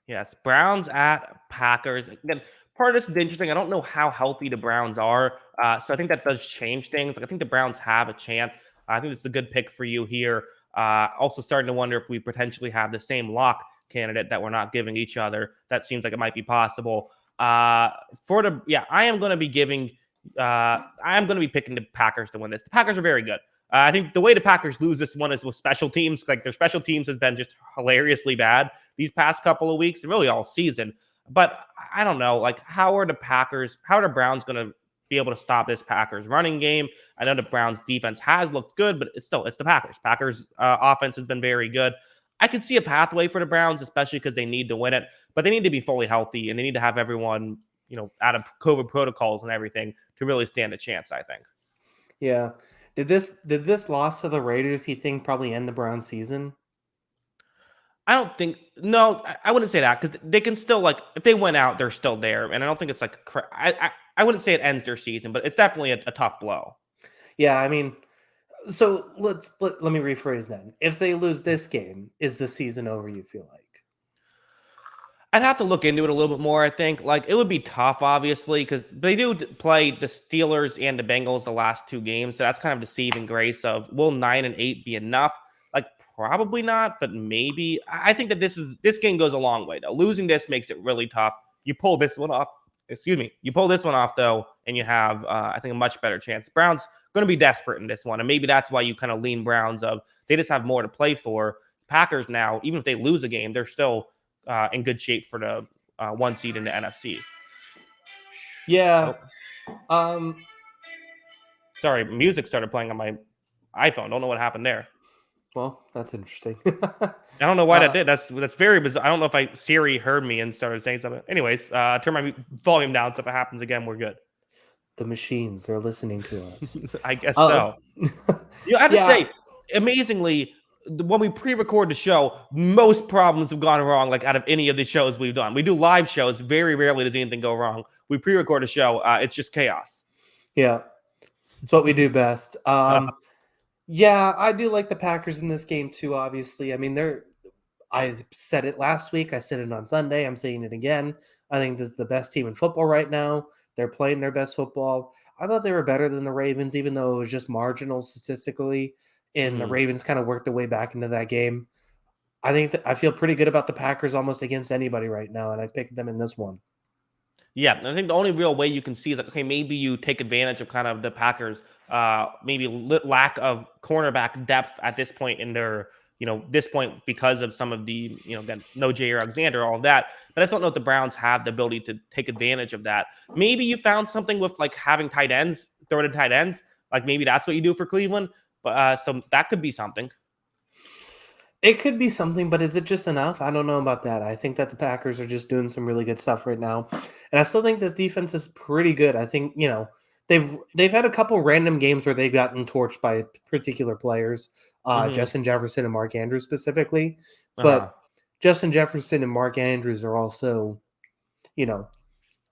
Yes, Browns at Packers. Again, part of this is interesting. I don't know how healthy the Browns are, so I think that does change things. Like I think the Browns have a chance. I think it's a good pick for you here. Also, starting to wonder if we potentially have the same lock candidate that we're not giving each other. That seems like it might be possible. I am going to be picking the Packers to win this. The Packers are very good. I think the way the Packers lose this one is with special teams. Like their special teams has been just hilariously bad these past couple of weeks and really all season. But I don't know, like how are the Browns going to be able to stop this Packers running game? I know the Browns defense has looked good, but it's the Packers. Packers offense has been very good. I could see a pathway for the Browns, especially because they need to win it, but they need to be fully healthy and they need to have everyone, out of COVID protocols and everything to really stand a chance, I think. Yeah. Did this loss to the Raiders, you think, probably end the Browns season? I don't think no, I wouldn't say that because they can still if they went out, they're still there, and I don't think it's I wouldn't say it ends their season, but it's definitely a tough blow. Yeah, I mean, so let me rephrase then. If they lose this game, is the season over? You feel like? I'd have to look into it a little bit more. I think it would be tough, obviously, because they do play the Steelers and the Bengals the last 2 games, so that's kind of the saving grace of will 9-8 be enough? Probably not, but maybe. I think that this game goes a long way though. Losing this makes it really tough. You pull this one off. You pull this one off though, and you have I think a much better chance. Browns going to be desperate in this one, and maybe that's why you kind of lean Browns of they just have more to play for. Packers now, even if they lose a game, they're still in good shape for the 1 seed in the NFC. Yeah. Sorry, music started playing on my iPhone. Don't know what happened there. Well, that's interesting. I don't know why that did. That's very bizarre. I don't know if Siri heard me and started saying something. Anyways, turn my volume down so if it happens again, we're good. The machines, they're listening to us. I guess so. I have to say, amazingly, when we pre-record the show, most problems have gone wrong, like out of any of the shows we've done. We do live shows. Very rarely does anything go wrong. We pre-record a show. It's just chaos. Yeah, it's what we do best. Yeah, I do like the Packers in this game too, obviously. I mean, I said it last week. I said it on Sunday. I'm saying it again. I think this is the best team in football right now. They're playing their best football. I thought they were better than the Ravens, even though it was just marginal statistically. And the Mhm. Ravens kind of worked their way back into that game. I think I feel pretty good about the Packers almost against anybody right now, and I picked them in this one. Yeah, I think the only real way you can see is like, okay, maybe you take advantage of kind of the Packers, maybe lack of cornerback depth at this point in their, this point because of some of the, again, no Jair Alexander, all of that. But I just don't know if the Browns have the ability to take advantage of that. Maybe you found something with like having tight ends, throw to tight ends, like maybe that's what you do for Cleveland. But so that could be something. It could be something, but is it just enough? I don't know about that. I think that the Packers are just doing some really good stuff right now. And I still think this defense is pretty good. I think, they've had a couple random games where they've gotten torched by particular players, Hmm. Justin Jefferson and Mark Andrews specifically. Uh-huh. But Justin Jefferson and Mark Andrews are also, you know,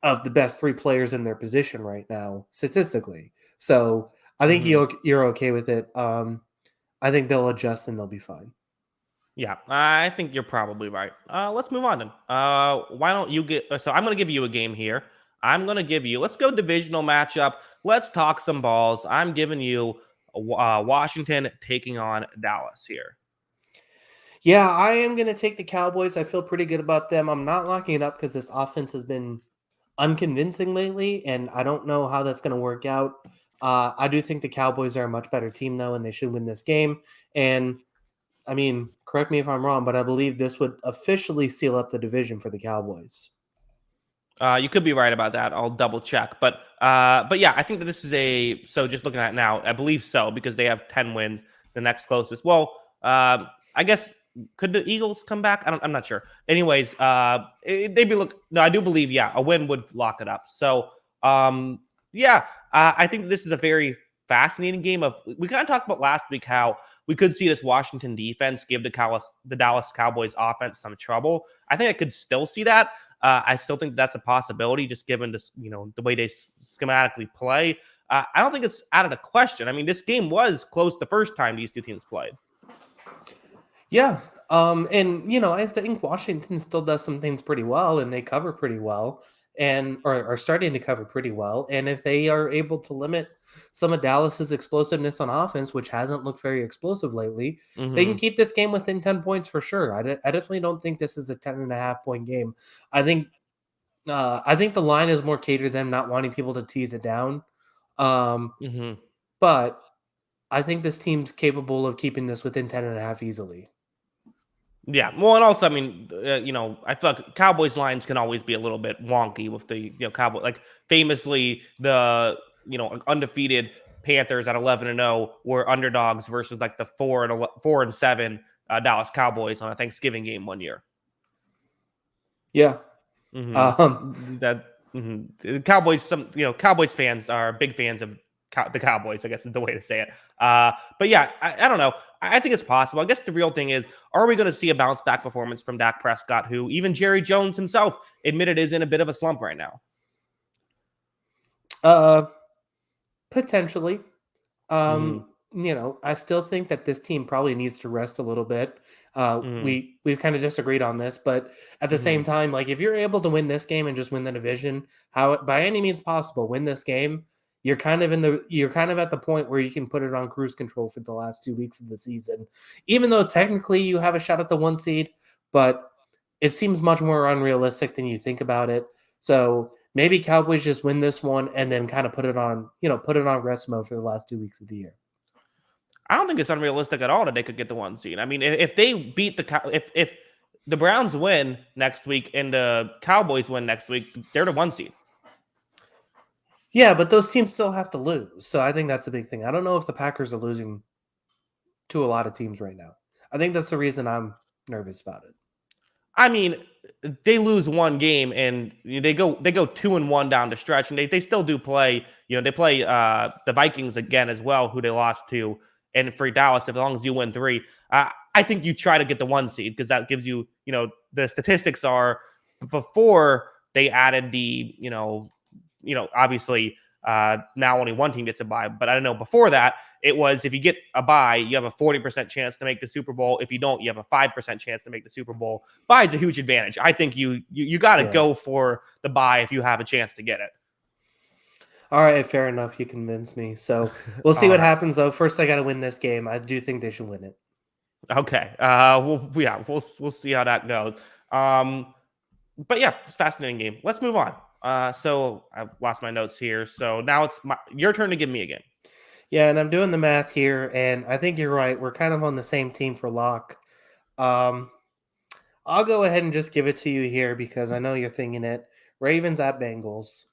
of the best three players in their position right now, statistically. So I think Hmm. you're okay with it. I think they'll adjust and they'll be fine. Yeah, I think you're probably right. Let's move on then. Why don't you get? So I'm going to give you a game here. I'm going to give you. Let's go divisional matchup. Let's talk some balls. I'm giving you Washington taking on Dallas here. Yeah, I am going to take the Cowboys. I feel pretty good about them. I'm not locking it up because this offense has been unconvincing lately, and I don't know how that's going to work out. I do think the Cowboys are a much better team, though, and they should win this game. And I mean, correct me if I'm wrong, but I believe this would officially seal up the division for the Cowboys. You could be right about that. I'll double check, but yeah, I think that this is a. So just looking at it now, I believe so because they have 10 wins. The next closest. Well, I guess could the Eagles come back? I'm not sure. Anyways, they'd be look. No, I do believe yeah, a win would lock it up. So yeah, I think this is a very fascinating game. Of we kind of talked about last week how we could see this Washington defense give the Dallas Cowboys offense some trouble. I think I could still see that. I still think that's a possibility, just given this, the way they schematically play. I don't think it's out of the question. I mean, this game was close the first time these two teams played. Yeah. And I think Washington still does some things pretty well and they cover pretty well and or are starting to cover pretty well. And if they are able to limit some of Dallas's explosiveness on offense, which hasn't looked very explosive lately, they can Hmm. keep this game within 10 points for sure. I definitely don't think this is a 10.5 point game. I think I think the line is more catered to them not wanting people to tease it down. Um, Hmm. but I think this team's capable of keeping this within 10.5 easily. Yeah. Well, and also, I mean, I feel like Cowboys lines can always be a little bit wonky with the Cowboy. Like famously, the undefeated Panthers at 11-0 were underdogs versus like the 4-7 Dallas Cowboys on a Thanksgiving game one year. Yeah. Um, That the Cowboys, Cowboys fans are big fans of the Cowboys. I guess is the way to say it. But yeah, I don't know. I think it's possible. I guess the real thing is, are we going to see a bounce back performance from Dak Prescott, who even Jerry Jones himself admitted is in a bit of a slump right now? uh, Potentially. Hmm. I still think that this team probably needs to rest a little bit. Hmm. We've kind of disagreed on this, but at the Hmm. same time, like if you're able to win this game and just win the division, how by any means possible, win this game, you're kind of at the point where you can put it on cruise control for the last 2 weeks of the season. Even though technically you have a shot at the one seed, but it seems much more unrealistic than you think about it. So maybe Cowboys just win this one and then kind of put it on rest mode for the last 2 weeks of the year. I don't think it's unrealistic at all that they could get the one seed. I mean, if they beat if the Browns win next week and the Cowboys win next week, they're the one seed. Yeah, but those teams still have to lose. So I think that's the big thing. I don't know if the Packers are losing to a lot of teams right now. I think that's the reason I'm nervous about it. I mean, they lose one game and they go 2-1 down the stretch, and they still do play. They play the Vikings again as well, who they lost to. And for Dallas, as long as you win three, I think you try to get the 1 seed because that gives you, the statistics are before they added the, obviously now only one team gets a bye. But I don't know. Before that, it was if you get a bye, you have a 40% chance to make the Super Bowl. If you don't, you have a 5% chance to make the Super Bowl. Bye is a huge advantage. I think you got to Yeah. go for the bye if you have a chance to get it. All right, fair enough. You convinced me. So we'll see All what right. happens, though. First, I got to win this game. I do think they should win it. Okay. We'll see how that goes. But yeah, fascinating game. Let's move on. So I've lost my notes here. So now it's your turn to give me a game. Yeah, and I'm doing the math here, and I think you're right. We're kind of on the same team for lock. Um, I'll go ahead and just give it to you here because I know you're thinking it. Ravens at Bengals.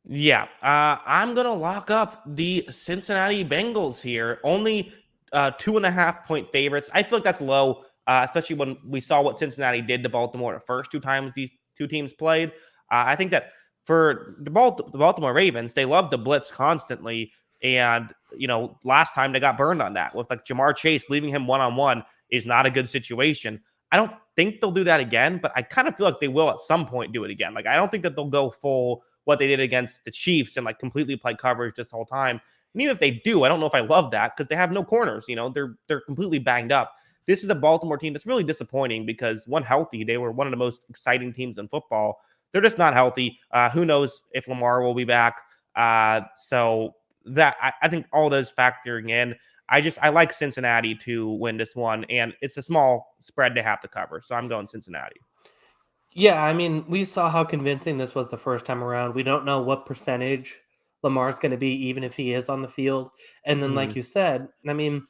Yeah, I'm gonna lock up the Cincinnati Bengals here. Only 2.5 point favorites. I feel like that's low, especially when we saw what Cincinnati did to Baltimore the first 2 times these two teams played. I think that for the Baltimore Ravens, they love to blitz constantly, and last time they got burned on that with like Jamar Chase leaving him one-on-one is not a good situation. I don't think they'll do that again, but I kind of feel like they will at some point do it again. Like I don't think that they'll go full what they did against the Chiefs and like completely play coverage this whole time. And even if they do, I don't know if I love that because they have no corners. They're completely banged up. This is a Baltimore team that's really disappointing because when healthy, they were one of the most exciting teams in football. They're just not healthy. Who knows if Lamar will be back? So that I think all those factoring in. I like Cincinnati to win this one, and it's a small spread they have to cover. So I'm going Cincinnati. Yeah, I mean, we saw how convincing this was the first time around. We don't know what percentage Lamar's going to be, even if he is on the field. And then, Mm-hmm. like you said, I mean,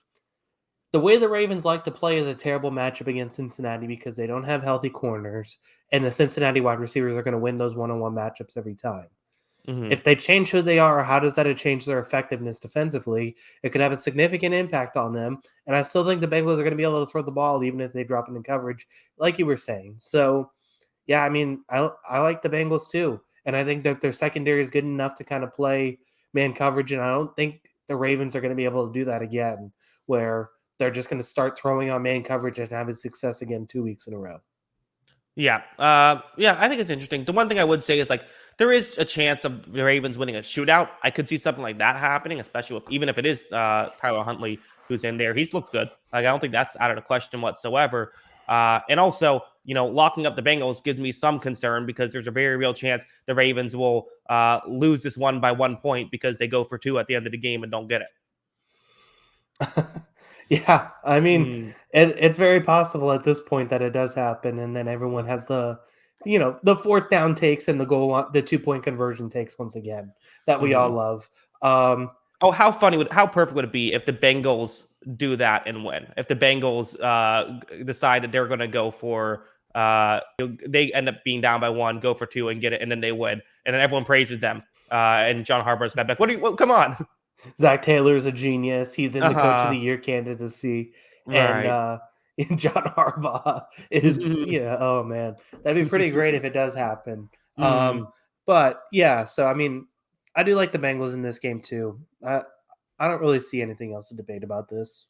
the way the Ravens like to play is a terrible matchup against Cincinnati because they don't have healthy corners, and the Cincinnati wide receivers are going to win those one-on-one matchups every time. Mm-hmm. If they change who they are, or how does that change their effectiveness defensively? It could have a significant impact on them. And I still think the Bengals are going to be able to throw the ball even if they drop it in coverage, like you were saying. So, yeah, I mean, I like the Bengals too, and I think that their secondary is good enough to kind of play man coverage, and I don't think the Ravens are going to be able to do that again, where they're just going to start throwing on man coverage and having success again 2 weeks in a row. Yeah. Yeah, I think it's interesting. The one thing I would say is like there is a chance of the Ravens winning a shootout. I could see something like that happening, especially even if it is Tyler Huntley who's in there. He's looked good. Like I don't think that's out of the question whatsoever. And also, locking up the Bengals gives me some concern because there's a very real chance the Ravens will lose this one by 1 point because they go for two at the end of the game and don't get it. Yeah, I mean, Mm, it's very possible at this point that it does happen, and then everyone has the fourth down takes and the 2 point conversion takes once again that we all mhm. love. Um, Oh, how perfect would it be if the Bengals do that and win? If the Bengals decide that they're going to go for, they end up being down by one, go for two, and get it, and then they win, and then everyone praises them. And John Harbaugh's got back. Come on. Zach Taylor is a genius. He's in the Coach of the Uh, Year candidacy, and right. John Harbaugh is yeah. Oh man, that'd be pretty great if it does happen. Mm, But yeah, so I mean, I do like the Bengals in this game too. I don't really see anything else to debate about this.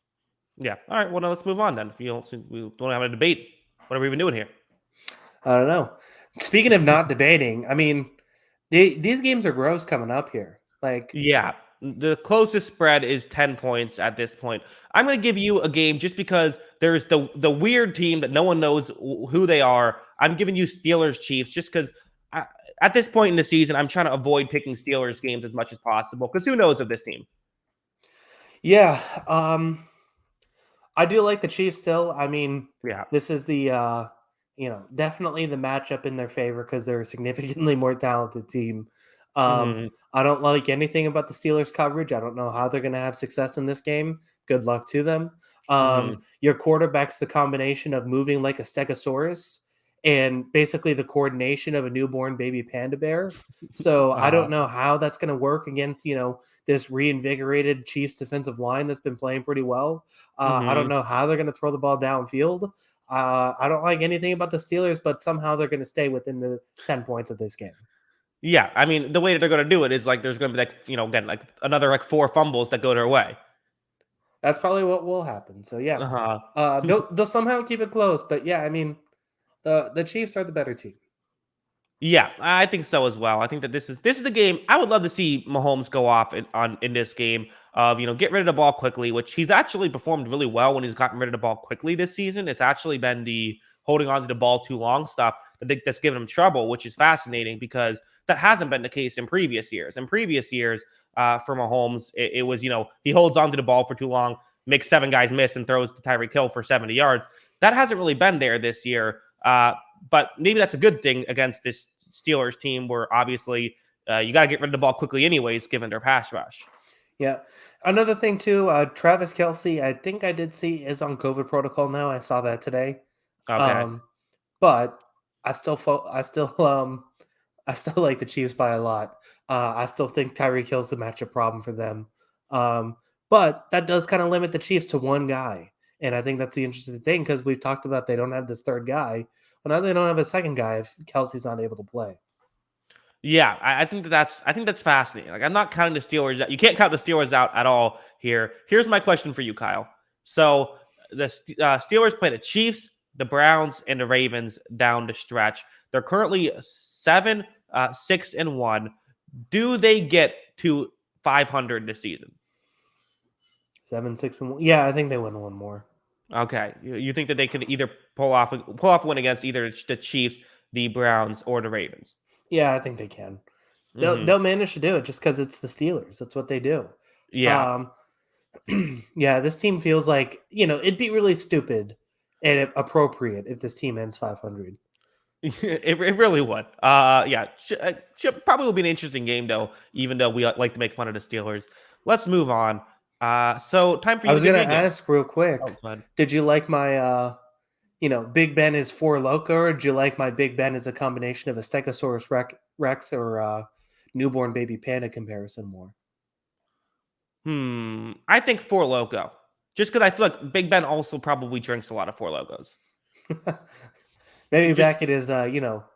yeah. All right. Well, now let's move on then. If you don't, since we don't have a debate, what are we even doing here? I don't know. Speaking of not debating, I mean, these games are gross coming up here. Like, Yeah, the closest spread is 10 points at this point. I'm going to give you a game just because there's the weird team that no one knows who they are. I'm giving you Steelers Chiefs just because at this point in the season, I'm trying to avoid picking Steelers games as much as possible because who knows of this team? yeah, I do like the Chiefs still. I mean, Yeah. this is definitely the matchup in their favor because they're a significantly more talented team. Hmm. I don't like anything about the Steelers coverage. I don't know how they're going to have success in this game. Good luck to them. Hmm. Your quarterback's the combination of moving like a stegosaurus and basically the coordination of a newborn baby panda bear. So I don't Uh, know how that's going to work against, this reinvigorated Chiefs defensive line that's been playing pretty well. I don't hmm. know how they're going to throw the ball downfield. I don't like anything about the Steelers, but somehow they're going to stay within the 10 points of this game. Yeah, I mean the way that they're going to do it is like there's going to be like again like another like four fumbles that go their way. That's probably what will happen. So yeah, Uh-huh. they'll somehow keep it close. But yeah, I mean, the Chiefs are the better team. Yeah, I think so as well. I think that this is the game I would love to see Mahomes go off in this game of get rid of the ball quickly, which he's actually performed really well when he's gotten rid of the ball quickly this season. It's actually been the holding on to the ball too long stuff that's given him trouble, which is fascinating because that hasn't been the case in previous years. In previous years, for Mahomes, it was he holds on to the ball for too long, makes 7 guys miss, and throws to Tyreek Hill for 70 yards. That hasn't really been there this year. But maybe that's a good thing against this Steelers team where obviously you got to get rid of the ball quickly anyways, given their pass rush. Yeah. Another thing too, Travis Kelsey, I think I did see is on COVID protocol now. I saw that today. Okay. Um, but I still like the Chiefs by a lot. I still think Tyreek Hill's the matchup problem for them. But that does kind of limit the Chiefs to one guy. And I think that's the interesting thing because we've talked about they don't have this third guy. Well, now they don't have a second guy if Kelsey's not able to play. Yeah, I think that's fascinating. Like I'm not counting the Steelers out. You can't count the Steelers out at all here. Here's my question for you, Kyle. So the Steelers play the Chiefs, the Browns, and the Ravens down the stretch. They're currently 6-1. Do they get to 500 this season? 7-6-1. Yeah, I think they win one more. Okay, you think that they could either pull off a win against either the Chiefs, the Browns, or the Ravens? Yeah, I think they can. Hmm. They'll manage to do it just because it's the Steelers. That's what they do. Yeah, Um, yeah, this team feels like it'd be really stupid and appropriate if this team ends 500. it really would. Yeah, probably will be an interesting game though. Even though we like to make fun of the Steelers, let's move on. So time for I you to was give gonna me a game. ask real Oh, quick, go ahead. did you like my Big Ben is four loco, or did you like my Big Ben is a combination of a Stegosaurus Rex or newborn baby panda comparison more? I think Four Loco, just because I feel like Big Ben also probably drinks a lot of Four Locos. Maybe Just back at his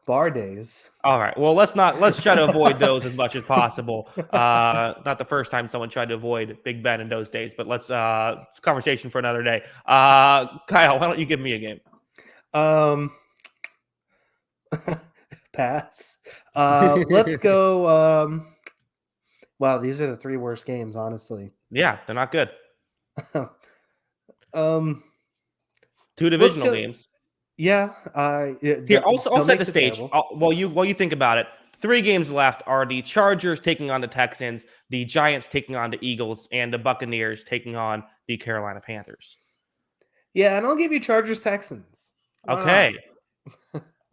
bar days. All right. Well, let's try to avoid those as much as possible. Not the first time someone tried to avoid Big Ben in those days, but it's a conversation for another day. Kyle, why don't you give me a game? um, pass. Let's go. Wow, these are the three worst games, honestly. Yeah, they're not good. um, Two let's divisional go. games. Yeah, Here, it I'll still set the makes it stage. terrible. While you think about it, 3 games left are the Chargers taking on the Texans, the Giants taking on the Eagles, and the Buccaneers taking on the Carolina Panthers. Yeah, and I'll give you Chargers Texans. Why not? Okay.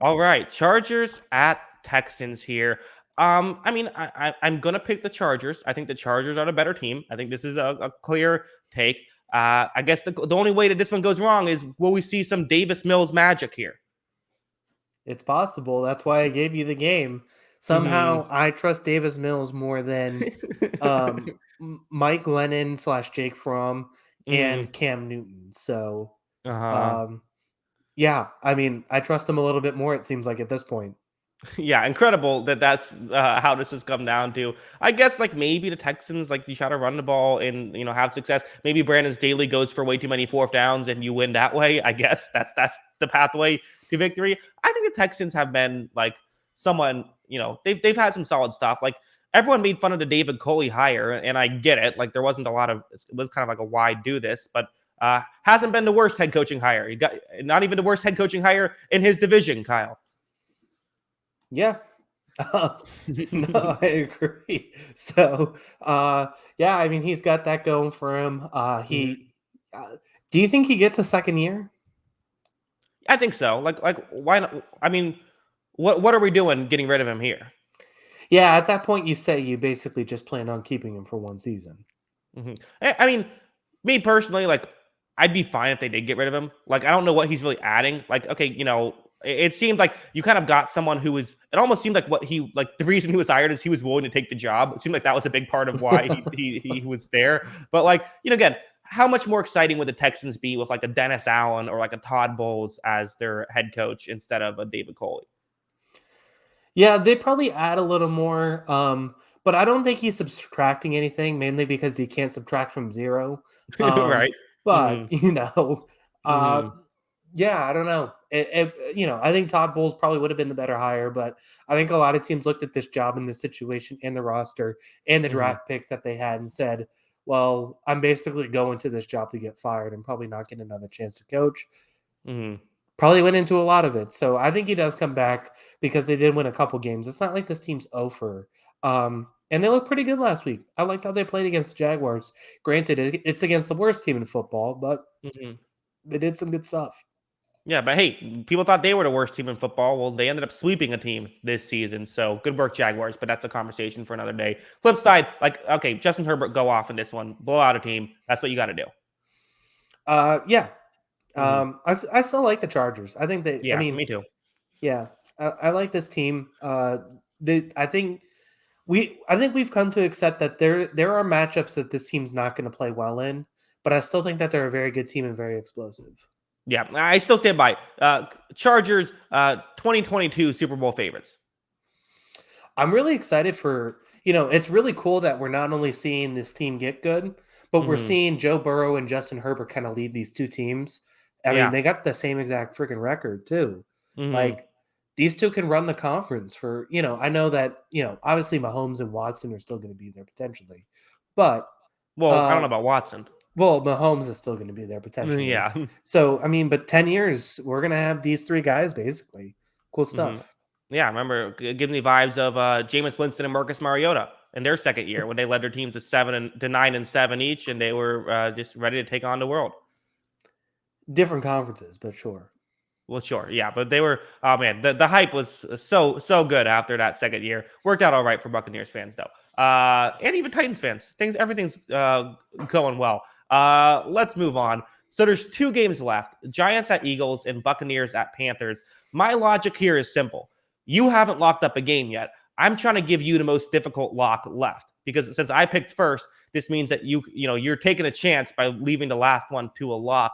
All right, Chargers at Texans here. I mean, I'm gonna pick the Chargers. I think the Chargers are the better team. I think this is a clear take. I guess the only way that this one goes wrong is will we see some Davis Mills magic here? It's possible. That's why I gave you the game. Hmm. Somehow, I trust Davis Mills more than Mike Lennon / Jake Fromm Hmm. and Cam Newton. So, Uh-huh. um, yeah, I mean, I trust him a little bit more. It seems like at this point. Yeah, incredible that's how this has come down to. I guess like maybe the Texans like you try to run the ball and have success. Maybe Brandon Staley goes for way too many fourth downs and you win that way. I guess that's the pathway to victory. I think the Texans have been like someone they've had some solid stuff. Like everyone made fun of the David Coley hire, and I get it. Like there wasn't a lot of it was kind of like a why do this, but hasn't been the worst head coaching hire. You got not even the worst head coaching hire in his division, Kyle. Yeah. No, I agree. So, yeah, I mean, he's got that going for him. Mhm. Do you think he gets a second year? I think so. Like why not? I mean, what are we doing getting rid of him here? Yeah, at that point, you say you basically just plan on keeping him for one season. I mean, me personally, like I'd be fine if they did get rid of him. Like I don't know what he's really adding. Like okay, it seemed like you kind of got someone who was. It almost seemed like what he like the reason he was hired is he was willing to take the job. It seemed like that was a big part of why he was there. But like again, how much more exciting would the Texans be with like a Dennis Allen or like a Todd Bowles as their head coach instead of a David Coley? Yeah, they probably add a little more. but I don't think he's subtracting anything, mainly because he can't subtract from 0. Um, Right. but, Mhm. uh, Mhm. yeah, I don't know. I think Todd Bowles probably would have been the better hire, but I think a lot of teams looked at this job and the situation and the roster and the Mhm. draft picks that they had and said, well, I'm basically going to this job to get fired and probably not get another chance to coach. Mhm. Probably went into a lot of it. So I think he does come back because they did win a couple games. It's not like this team's over. And they looked pretty good last week. I liked how they played against the Jaguars. Granted, it's against the worst team in football, but Mhm. they did some good stuff. Yeah, but hey, people thought they were the worst team in football. Well, they ended up sweeping a team this season. So good work, Jaguars. But that's a conversation for another day. Flip side, like, okay, Justin Herbert go off in this one, blow out a team. That's what you got to do. Yeah. Hmm. I still like the Chargers. I think I Yeah, mean, me too. yeah, I like this team. I think I think we've come to accept that there are matchups that this team's not going to play well in, but I still think that they're a very good team and very explosive. Yeah, I still stand by. Chargers, 2022 Super Bowl favorites. I'm really excited for, it's really cool that we're not only seeing this team get good, but we're Hmm. seeing Joe Burrow and Justin Herbert kind of lead these two teams. I mean, Yeah. they got the same exact freaking record too. Hmm. Like these two can run the conference for, I know that, obviously Mahomes and Watson are still going to be there potentially. But Well, I don't uh know about Watson. well, Mahomes is still going to be there potentially. Yeah. So, I mean, but 10 years, we're going to have these three guys basically. Cool Hmm. stuff. Yeah, I remember giving me vibes of Jameis Winston and Marcus Mariota in their second year when they led their teams to 9-7 each, and they were just ready to take on the world. Different conferences, but sure. Well, sure, yeah, but they were. Oh man, the hype was so good after that second year. Worked out all right for Buccaneers fans though, and even Titans fans. Everything's going well. Let's move on. So there's 2 games left: Giants at Eagles and Buccaneers at Panthers. My logic here is simple. You haven't locked up a game yet. I'm trying to give you the most difficult lock left because since I picked first, this means that you're taking a chance by leaving the last one to a lock.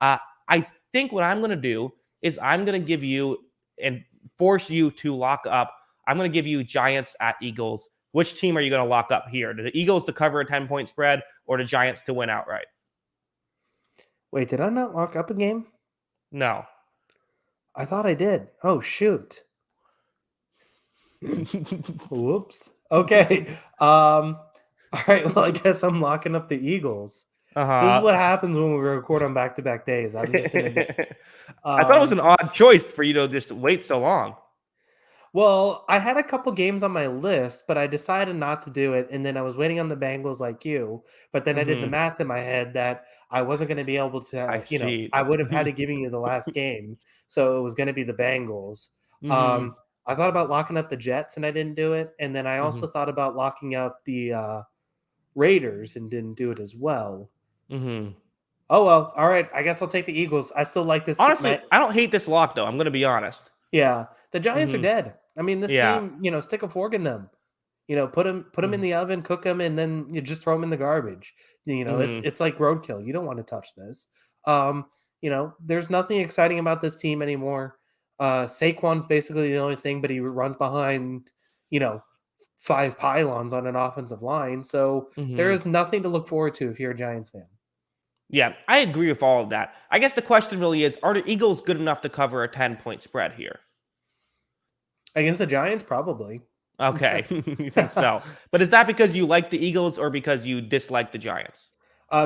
I think what I'm going to do is I'm going to give you and force you to lock up. I'm going to give you Giants at Eagles. Which team are you going to lock up here? The Eagles to cover a 10-point spread or the Giants to win outright? Wait, did I not lock up a game? No. I thought I did. Oh shoot. Whoops. Okay. All right, well, I guess I'm locking up the Eagles. This is Uh-huh. what happens when we record on back-to-back days. I'm just gonna admit. I thought it was Um, an odd choice for you to just wait so long. well, I had a couple games on my list, but I decided not to do it, and then I was waiting on the Bengals like you, but then I did the Hmm. math in my head that I wasn't gonna be able I to, see. I would have had to giving you the last game, so it was gonna be the Bengals. Hmm. Um, I thought about locking up the Jets, and I didn't do it, and then I Hmm. also thought about locking up the, Raiders and didn't do it as well. Hmm. Oh, well, alright, I guess I'll take the Eagles. I still like this team. Honestly, I don't hate this lock though. I'm going to be honest. Yeah, the Giants are Hmm. dead. I mean, this Yeah. team, stick a fork in them. Put them in Hmm. the oven, cook them, and then you just throw them in the garbage. It's Hmm. it's like roadkill. You don't want to touch this. Um, there's nothing exciting about this team anymore. Saquon's basically the only thing, but he runs behind, you know, 5 pylons on an offensive line. So there Hmm. is nothing to look forward to if you're a Giants fan. Yeah, I agree with all of that. I guess the question really is, are the Eagles good enough to cover a 10-point spread here? Against the Giants, probably. Okay, you think so. But is that because you like the Eagles or because you dislike the Giants?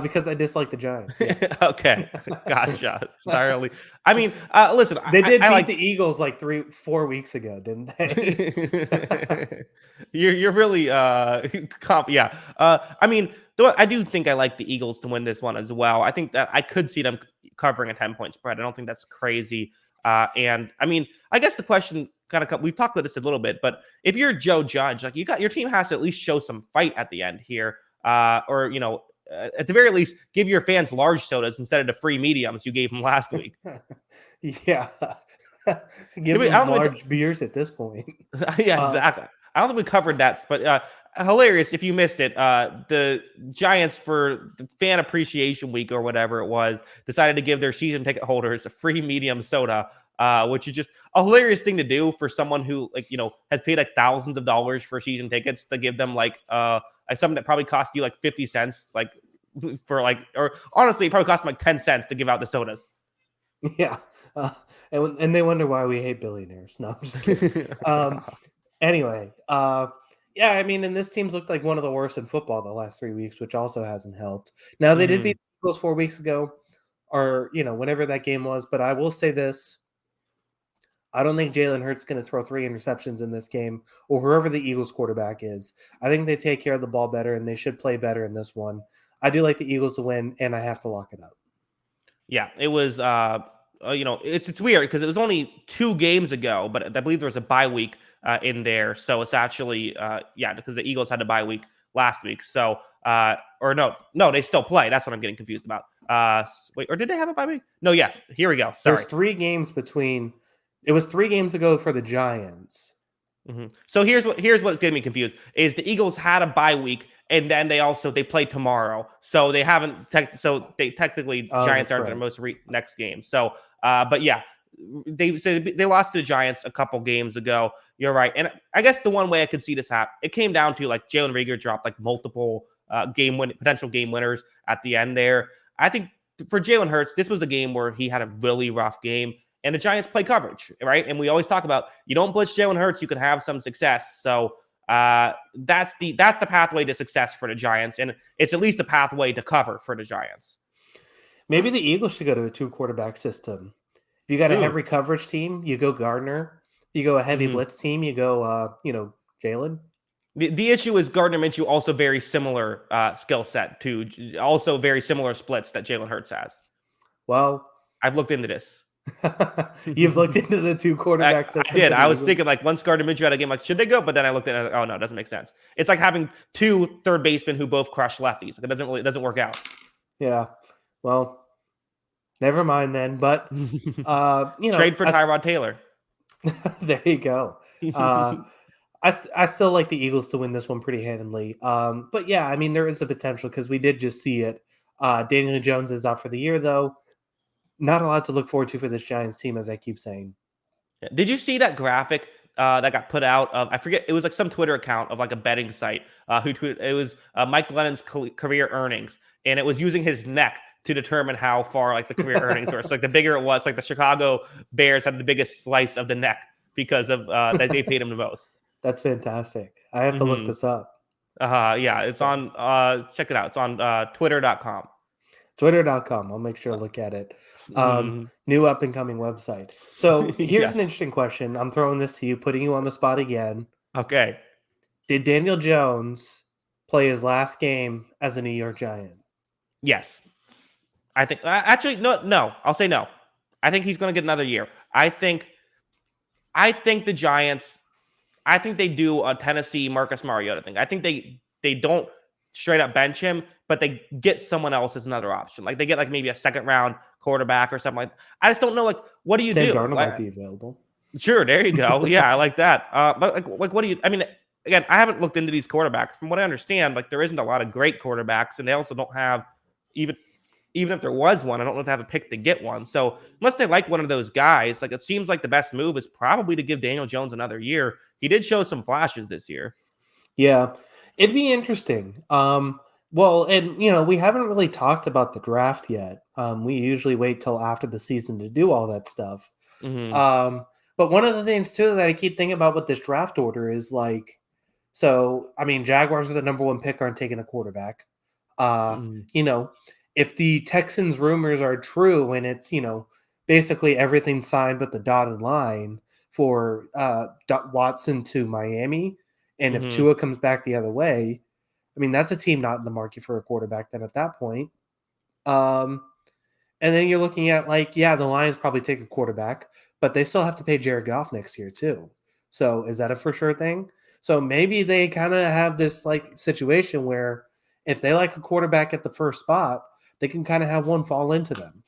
Because I dislike the Giants, yeah. Okay, gotcha. Entirely. I mean, listen, They did I beat like. the Eagles like 4 weeks ago, didn't they? You're really yeah. I mean, though I do think I like the Eagles to win this one as well. I think that I could see them covering a 10-point spread. I don't think that's crazy. And I mean, I guess the question kind of we've talked about this a little bit, but if you're Joe Judge, like your team has to at least show some fight at the end here, or at the very least, give your fans large sodas instead of the free mediums you gave them last week. Yeah. Give I them don't think large beers at this point. yeah, Uh, exactly. I don't think we covered that, but hilarious if you missed it. The Giants, for the fan appreciation week or whatever it was, decided to give their season ticket holders a free medium soda, which is just a hilarious thing to do for someone who, like, has paid like thousands of dollars for season tickets, to give them like something that probably cost you like 50 cents, like for like, or honestly, it probably cost them like 10 cents to give out the sodas. Yeah. And they wonder why we hate billionaires. No, I'm just kidding. Anyway, yeah, I mean, and this team's looked like one of the worst in football the last 3 weeks, which also hasn't helped. Now, they did beat the Eagles 4 weeks ago, or, whenever that game was, but I will say this. I don't think Jalen Hurts is going to throw 3 interceptions in this game, or whoever the Eagles quarterback is. I think they take care of the ball better, and they should play better in this one. I do like the Eagles to win, and I have to lock it up. Yeah, it was. It's weird because it was only 2 games ago, but I believe there was a bye week in there, so it's actually because the Eagles had a bye week last week. So or no, they still play. That's what I'm getting confused about. Wait, or did they have a bye week? No, yes. Here we go. Sorry. There's 3 games between. It was 3 games ago for the Giants. So here's what's getting me confused is the Eagles had a bye week, and then they play tomorrow, so they haven't. So they technically Giants aren't their most next game. So, but yeah, they lost to the Giants a couple games ago. You're right, and I guess the one way I could see this happen, it came down to like Jalen Reagor dropped like multiple potential game winners at the end there. I think for Jalen Hurts, this was the game where he had a really rough game. And the Giants play coverage, right? And we always talk about, you don't blitz Jalen Hurts, you can have some success. So that's the pathway to success for the Giants, and it's at least a pathway to cover for the Giants. Maybe the Eagles should go to a 2-quarterback system. If you got a heavy coverage team, you go Gardner. If you go a heavy blitz team, you go Jalen. The issue is Gardner Minshew also very similar skill set to also very similar splits that Jalen Hurts has. Well, I've looked into this. You've looked into the 2-quarterback system. I did. I was thinking like once Gardner Minshew had a game, like should they go? But then I looked at it, like, oh no, it doesn't make sense. It's like having 2 third basemen who both crush lefties. Like it doesn't work out. Yeah. Well, never mind then. But trade for Tyrod Taylor. There you go. I still like the Eagles to win this one pretty handily. But yeah, I mean there is the potential because we did just see it. Daniel Jones is out for the year though. Not a lot to look forward to for this Giants team, as I keep saying. Did you see that graphic that got put out of, I forget, it was like some Twitter account of like a betting site who tweeted, it was Mike Glennon's career earnings, and it was using his neck to determine how far like the career earnings were. So like the bigger it was, like the Chicago Bears had the biggest slice of the neck because of that they paid him the most. That's fantastic. I have to look this up. Yeah, it's on, check it out. It's on twitter.com. Twitter.com. I'll make sure to look at it. New up and coming website. So here's an interesting question. I'm throwing this to you, putting you on the spot again. Okay. Did Daniel Jones play his last game as a New York Giant? Yes. I think actually no. I'll say no. I think he's going to get another year. I think the Giants. I think they do a Tennessee Marcus Mariota thing. I think they don't straight up bench him, but they get someone else as another option. Like they get like maybe a 2nd-round quarterback or something like that. I just don't know, like, what do you do? Sam Darnold might be available. Sure, there you go. Yeah, I like that. But like what do you, I mean, again, I haven't looked into these quarterbacks. From what I understand, like there isn't a lot of great quarterbacks, and they also don't have, even if there was one, I don't know if they have a pick to get one. So unless they like one of those guys, like it seems like the best move is probably to give Daniel Jones another year. He did show some flashes this year. Yeah, it'd be interesting. Well, and we haven't really talked about the draft yet. We usually wait till after the season to do all that stuff. But one of the things too that I keep thinking about with this draft order is like, so I mean, Jaguars are the number 1 pick, aren't taking a quarterback. If the Texans rumors are true and it's basically everything signed but the dotted line for Watson to Miami, and if Tua comes back the other way, I mean, that's a team not in the market for a quarterback then at that point. And then you're looking at like, yeah, the Lions probably take a quarterback, but they still have to pay Jared Goff next year too. So is that a for sure thing? So maybe they kind of have this like situation where if they like a quarterback at the first spot, they can kind of have one fall into them.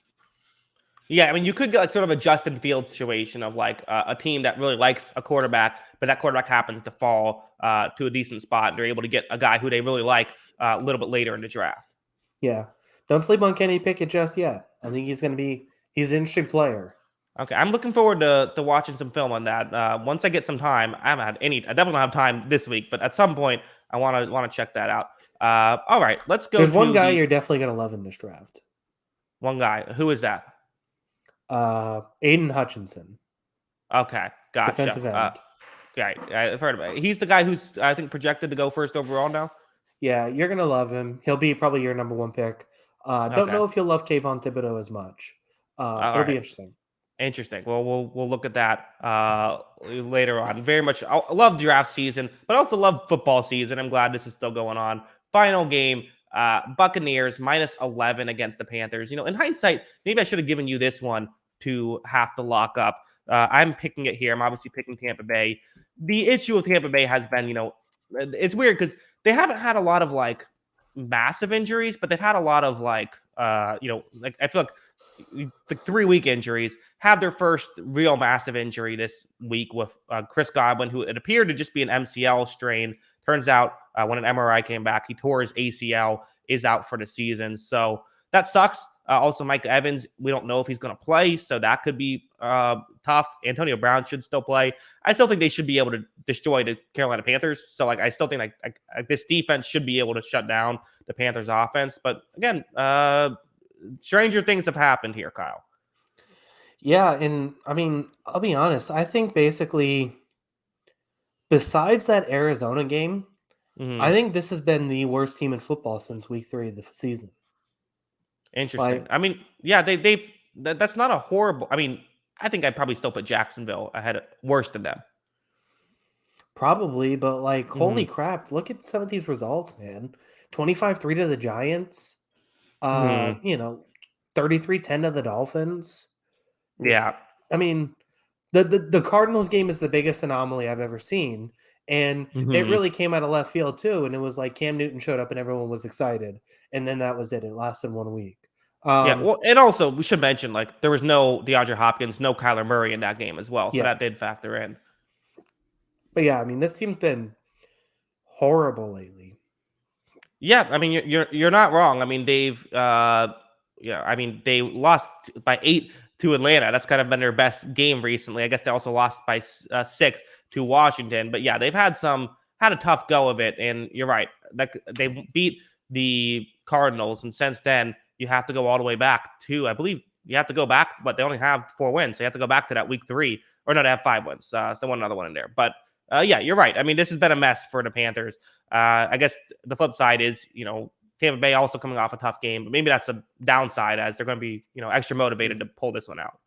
Yeah, I mean, you could get like sort of a Justin Fields situation of like a team that really likes a quarterback, but that quarterback happens to fall to a decent spot, and they're able to get a guy who they really like a little bit later in the draft. Yeah. Don't sleep on Kenny Pickett just yet. I think he's an interesting player. Okay, I'm looking forward to watching some film on that. Once I get some time, I haven't had any. I definitely don't have time this week, but at some point, I want to check that out. All right, let's go There's one to guy the you're definitely going to love in this draft. one guy. Who is that? Aiden Hutchinson, Okay, gotcha. defensive end. Right, I've heard of it. He's the guy who's I think projected to go first overall now. Yeah, you're going to love him. He'll be probably your number one pick. Don't Okay, know if you'll love Kayvon Thibodeau as much. all It'll be right. interesting. Interesting. Well, we'll look at that later on. Very much. I love draft season, but I also love football season. I'm glad this is still going on. Final game. Buccaneers -11 against the Panthers. You know, in hindsight, maybe I should have given you this one to have to lock up. I'm picking it here. I'm obviously picking Tampa Bay. The issue with Tampa Bay has been, it's weird because they haven't had a lot of like massive injuries, but they've had a lot of like, like I feel like 3 week injuries. Had their first real massive injury this week with Chris Godwin, who it appeared to just be an MCL strain. Turns out when an MRI came back, he tore his ACL, is out for the season. So that sucks. Also, Mike Evans, we don't know if he's going to play, so that could be tough. Antonio Brown should still play. I still think they should be able to destroy the Carolina Panthers. So, like, I still think like this defense should be able to shut down the Panthers' offense. But again, stranger things have happened here, Kyle. Yeah, and I mean, I'll be honest. I think basically, besides that Arizona game, I Mm-hmm. think this has been the worst team in football since week 3 of the season. Interesting. Like, I mean, yeah, that's not a horrible. I mean, I think I'd probably still put Jacksonville ahead of, worse than them. probably, but like, Mm-hmm. holy crap, look at some of these results, man. 25-3 to the Giants. Mm-hmm. 33-10 to the Dolphins. Yeah. I mean, the Cardinals game is the biggest anomaly I've ever seen. And it Mm-hmm. really came out of left field too. And it was like Cam Newton showed up and everyone was excited. And then that was it. It lasted 1 week. Yeah. Um, Well, and also we should mention like there was no DeAndre Hopkins, no Kyler Murray in that game as well, so that yes. did factor in. But yeah, I mean, this team's been horrible lately. Yeah, I mean you're not wrong. I mean I mean they lost by 8 to Atlanta. That's kind of been their best game recently. I guess they also lost by 6 to Washington. But yeah, they've had a tough go of it. And you're right, like they beat the Cardinals, and since then you have to go all the way back to, I believe you have to go back, but they only have 4 wins, so you have to go back to that week 3, or no, they have 5 wins. So they want another one in there, but. Yeah, you're right. I mean, this has been a mess for the Panthers. I guess the flip side is, Tampa Bay also coming off a tough game, but maybe that's a downside as they're going to be, extra motivated to pull this one out.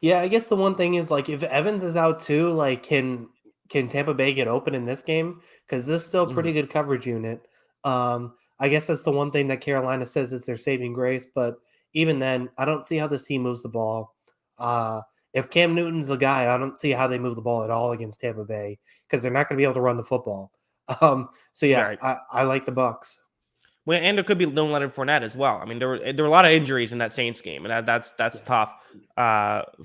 Yeah, I guess the one thing is like if Evans is out too, like can Tampa Bay get open in this game? Because this is still a Mhm. pretty good coverage unit. I guess that's the one thing that Carolina says is their saving grace, but even then, I don't see how this team moves the ball. Uh, if Cam Newton's the guy, I don't see how they move the ball at all against Tampa Bay because they're not going to be able to run the football. So yeah, Right. I like the Bucks. Well, and there could be no Leonard Fournette as well. I mean, there were a lot of injuries in that Saints game, and that's Yeah. tough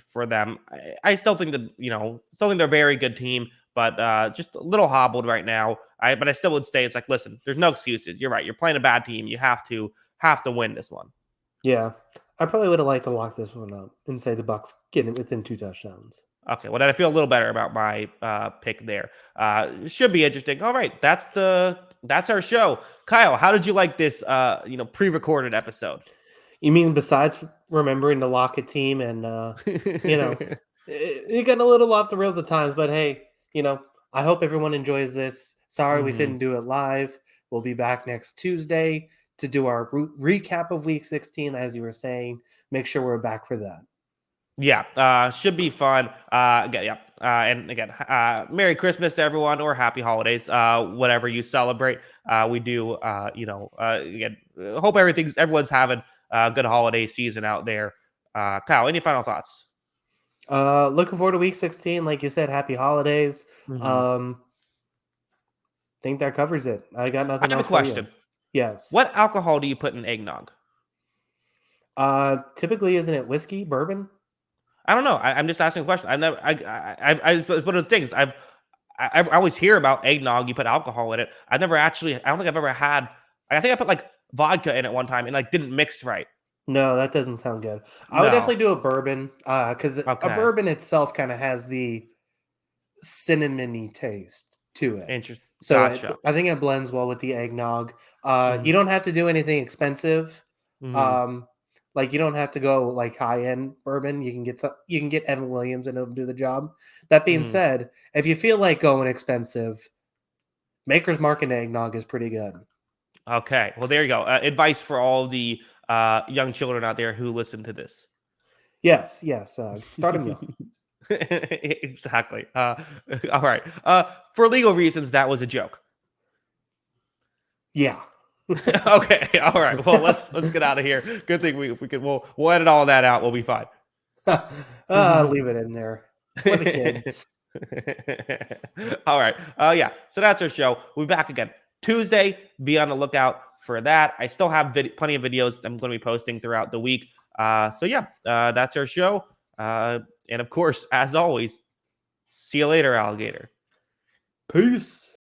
for them. I still think that still think they're a very good team, but just a little hobbled right now. But I still would say it's like, listen, there's no excuses. You're right. You're playing a bad team. You have to win this one. Yeah. I probably would have liked to lock this one up and say the Bucks get it within 2 touchdowns. Okay, well then I feel a little better about my pick there. Should be interesting. All right, that's our show. Kyle, how did you like this pre-recorded episode? You mean besides remembering to lock a team and you know, it got a little off the rails at times, but hey, I hope everyone enjoys this. Sorry we Hmm. couldn't do it live. We'll be back next Tuesday to do our recap of week 16 as you were saying. Make sure we're back for that. Yeah, should be fun. Again, yeah, and again, Merry Christmas to everyone, or Happy Holidays, whatever you celebrate. We do, again, hope everyone's having a good holiday season out there. Kyle, any final thoughts? Looking forward to week 16. Like you said, happy holidays. Hmm. Um, think that covers it. I got I nothing have a else for you. question. Yes. What alcohol do you put in eggnog? Typically, isn't it whiskey, bourbon? I don't know. I'm just asking a question. I've never. It's one of those things. I always hear about eggnog. You put alcohol in it. I've never actually. I don't think I've ever had. I think I put like vodka in it one time and like didn't mix right. No, that doesn't sound good. I would No. definitely do a bourbon, because a Okay. bourbon itself kind of has the cinnamony taste to it. Interest. So Gotcha. I think it blends well with the eggnog. Mhm. You don't have to do anything expensive. Mhm. Um, like you don't have to go like high end bourbon. You can get Evan Williams and it'll do the job. That being Mhm. said, if you feel like going expensive, Maker's Mark and eggnog is pretty good. Okay. Well, there you go. Advice for all the young children out there who listen to this. Yes, yes. Start them young. Exactly. All right. For legal reasons, that was a joke. Yeah. Okay. All right. Well, let's get out of here. Good thing we could we'll edit all that out. We'll be fine. Leave it in there. It's for the kids. All right. Yeah. So that's our show. We'll be back again Tuesday. Be on the lookout for that. I still have plenty of videos I'm going to be posting throughout the week. So yeah, that's our show. And of course, as always, see you later, alligator. Peace.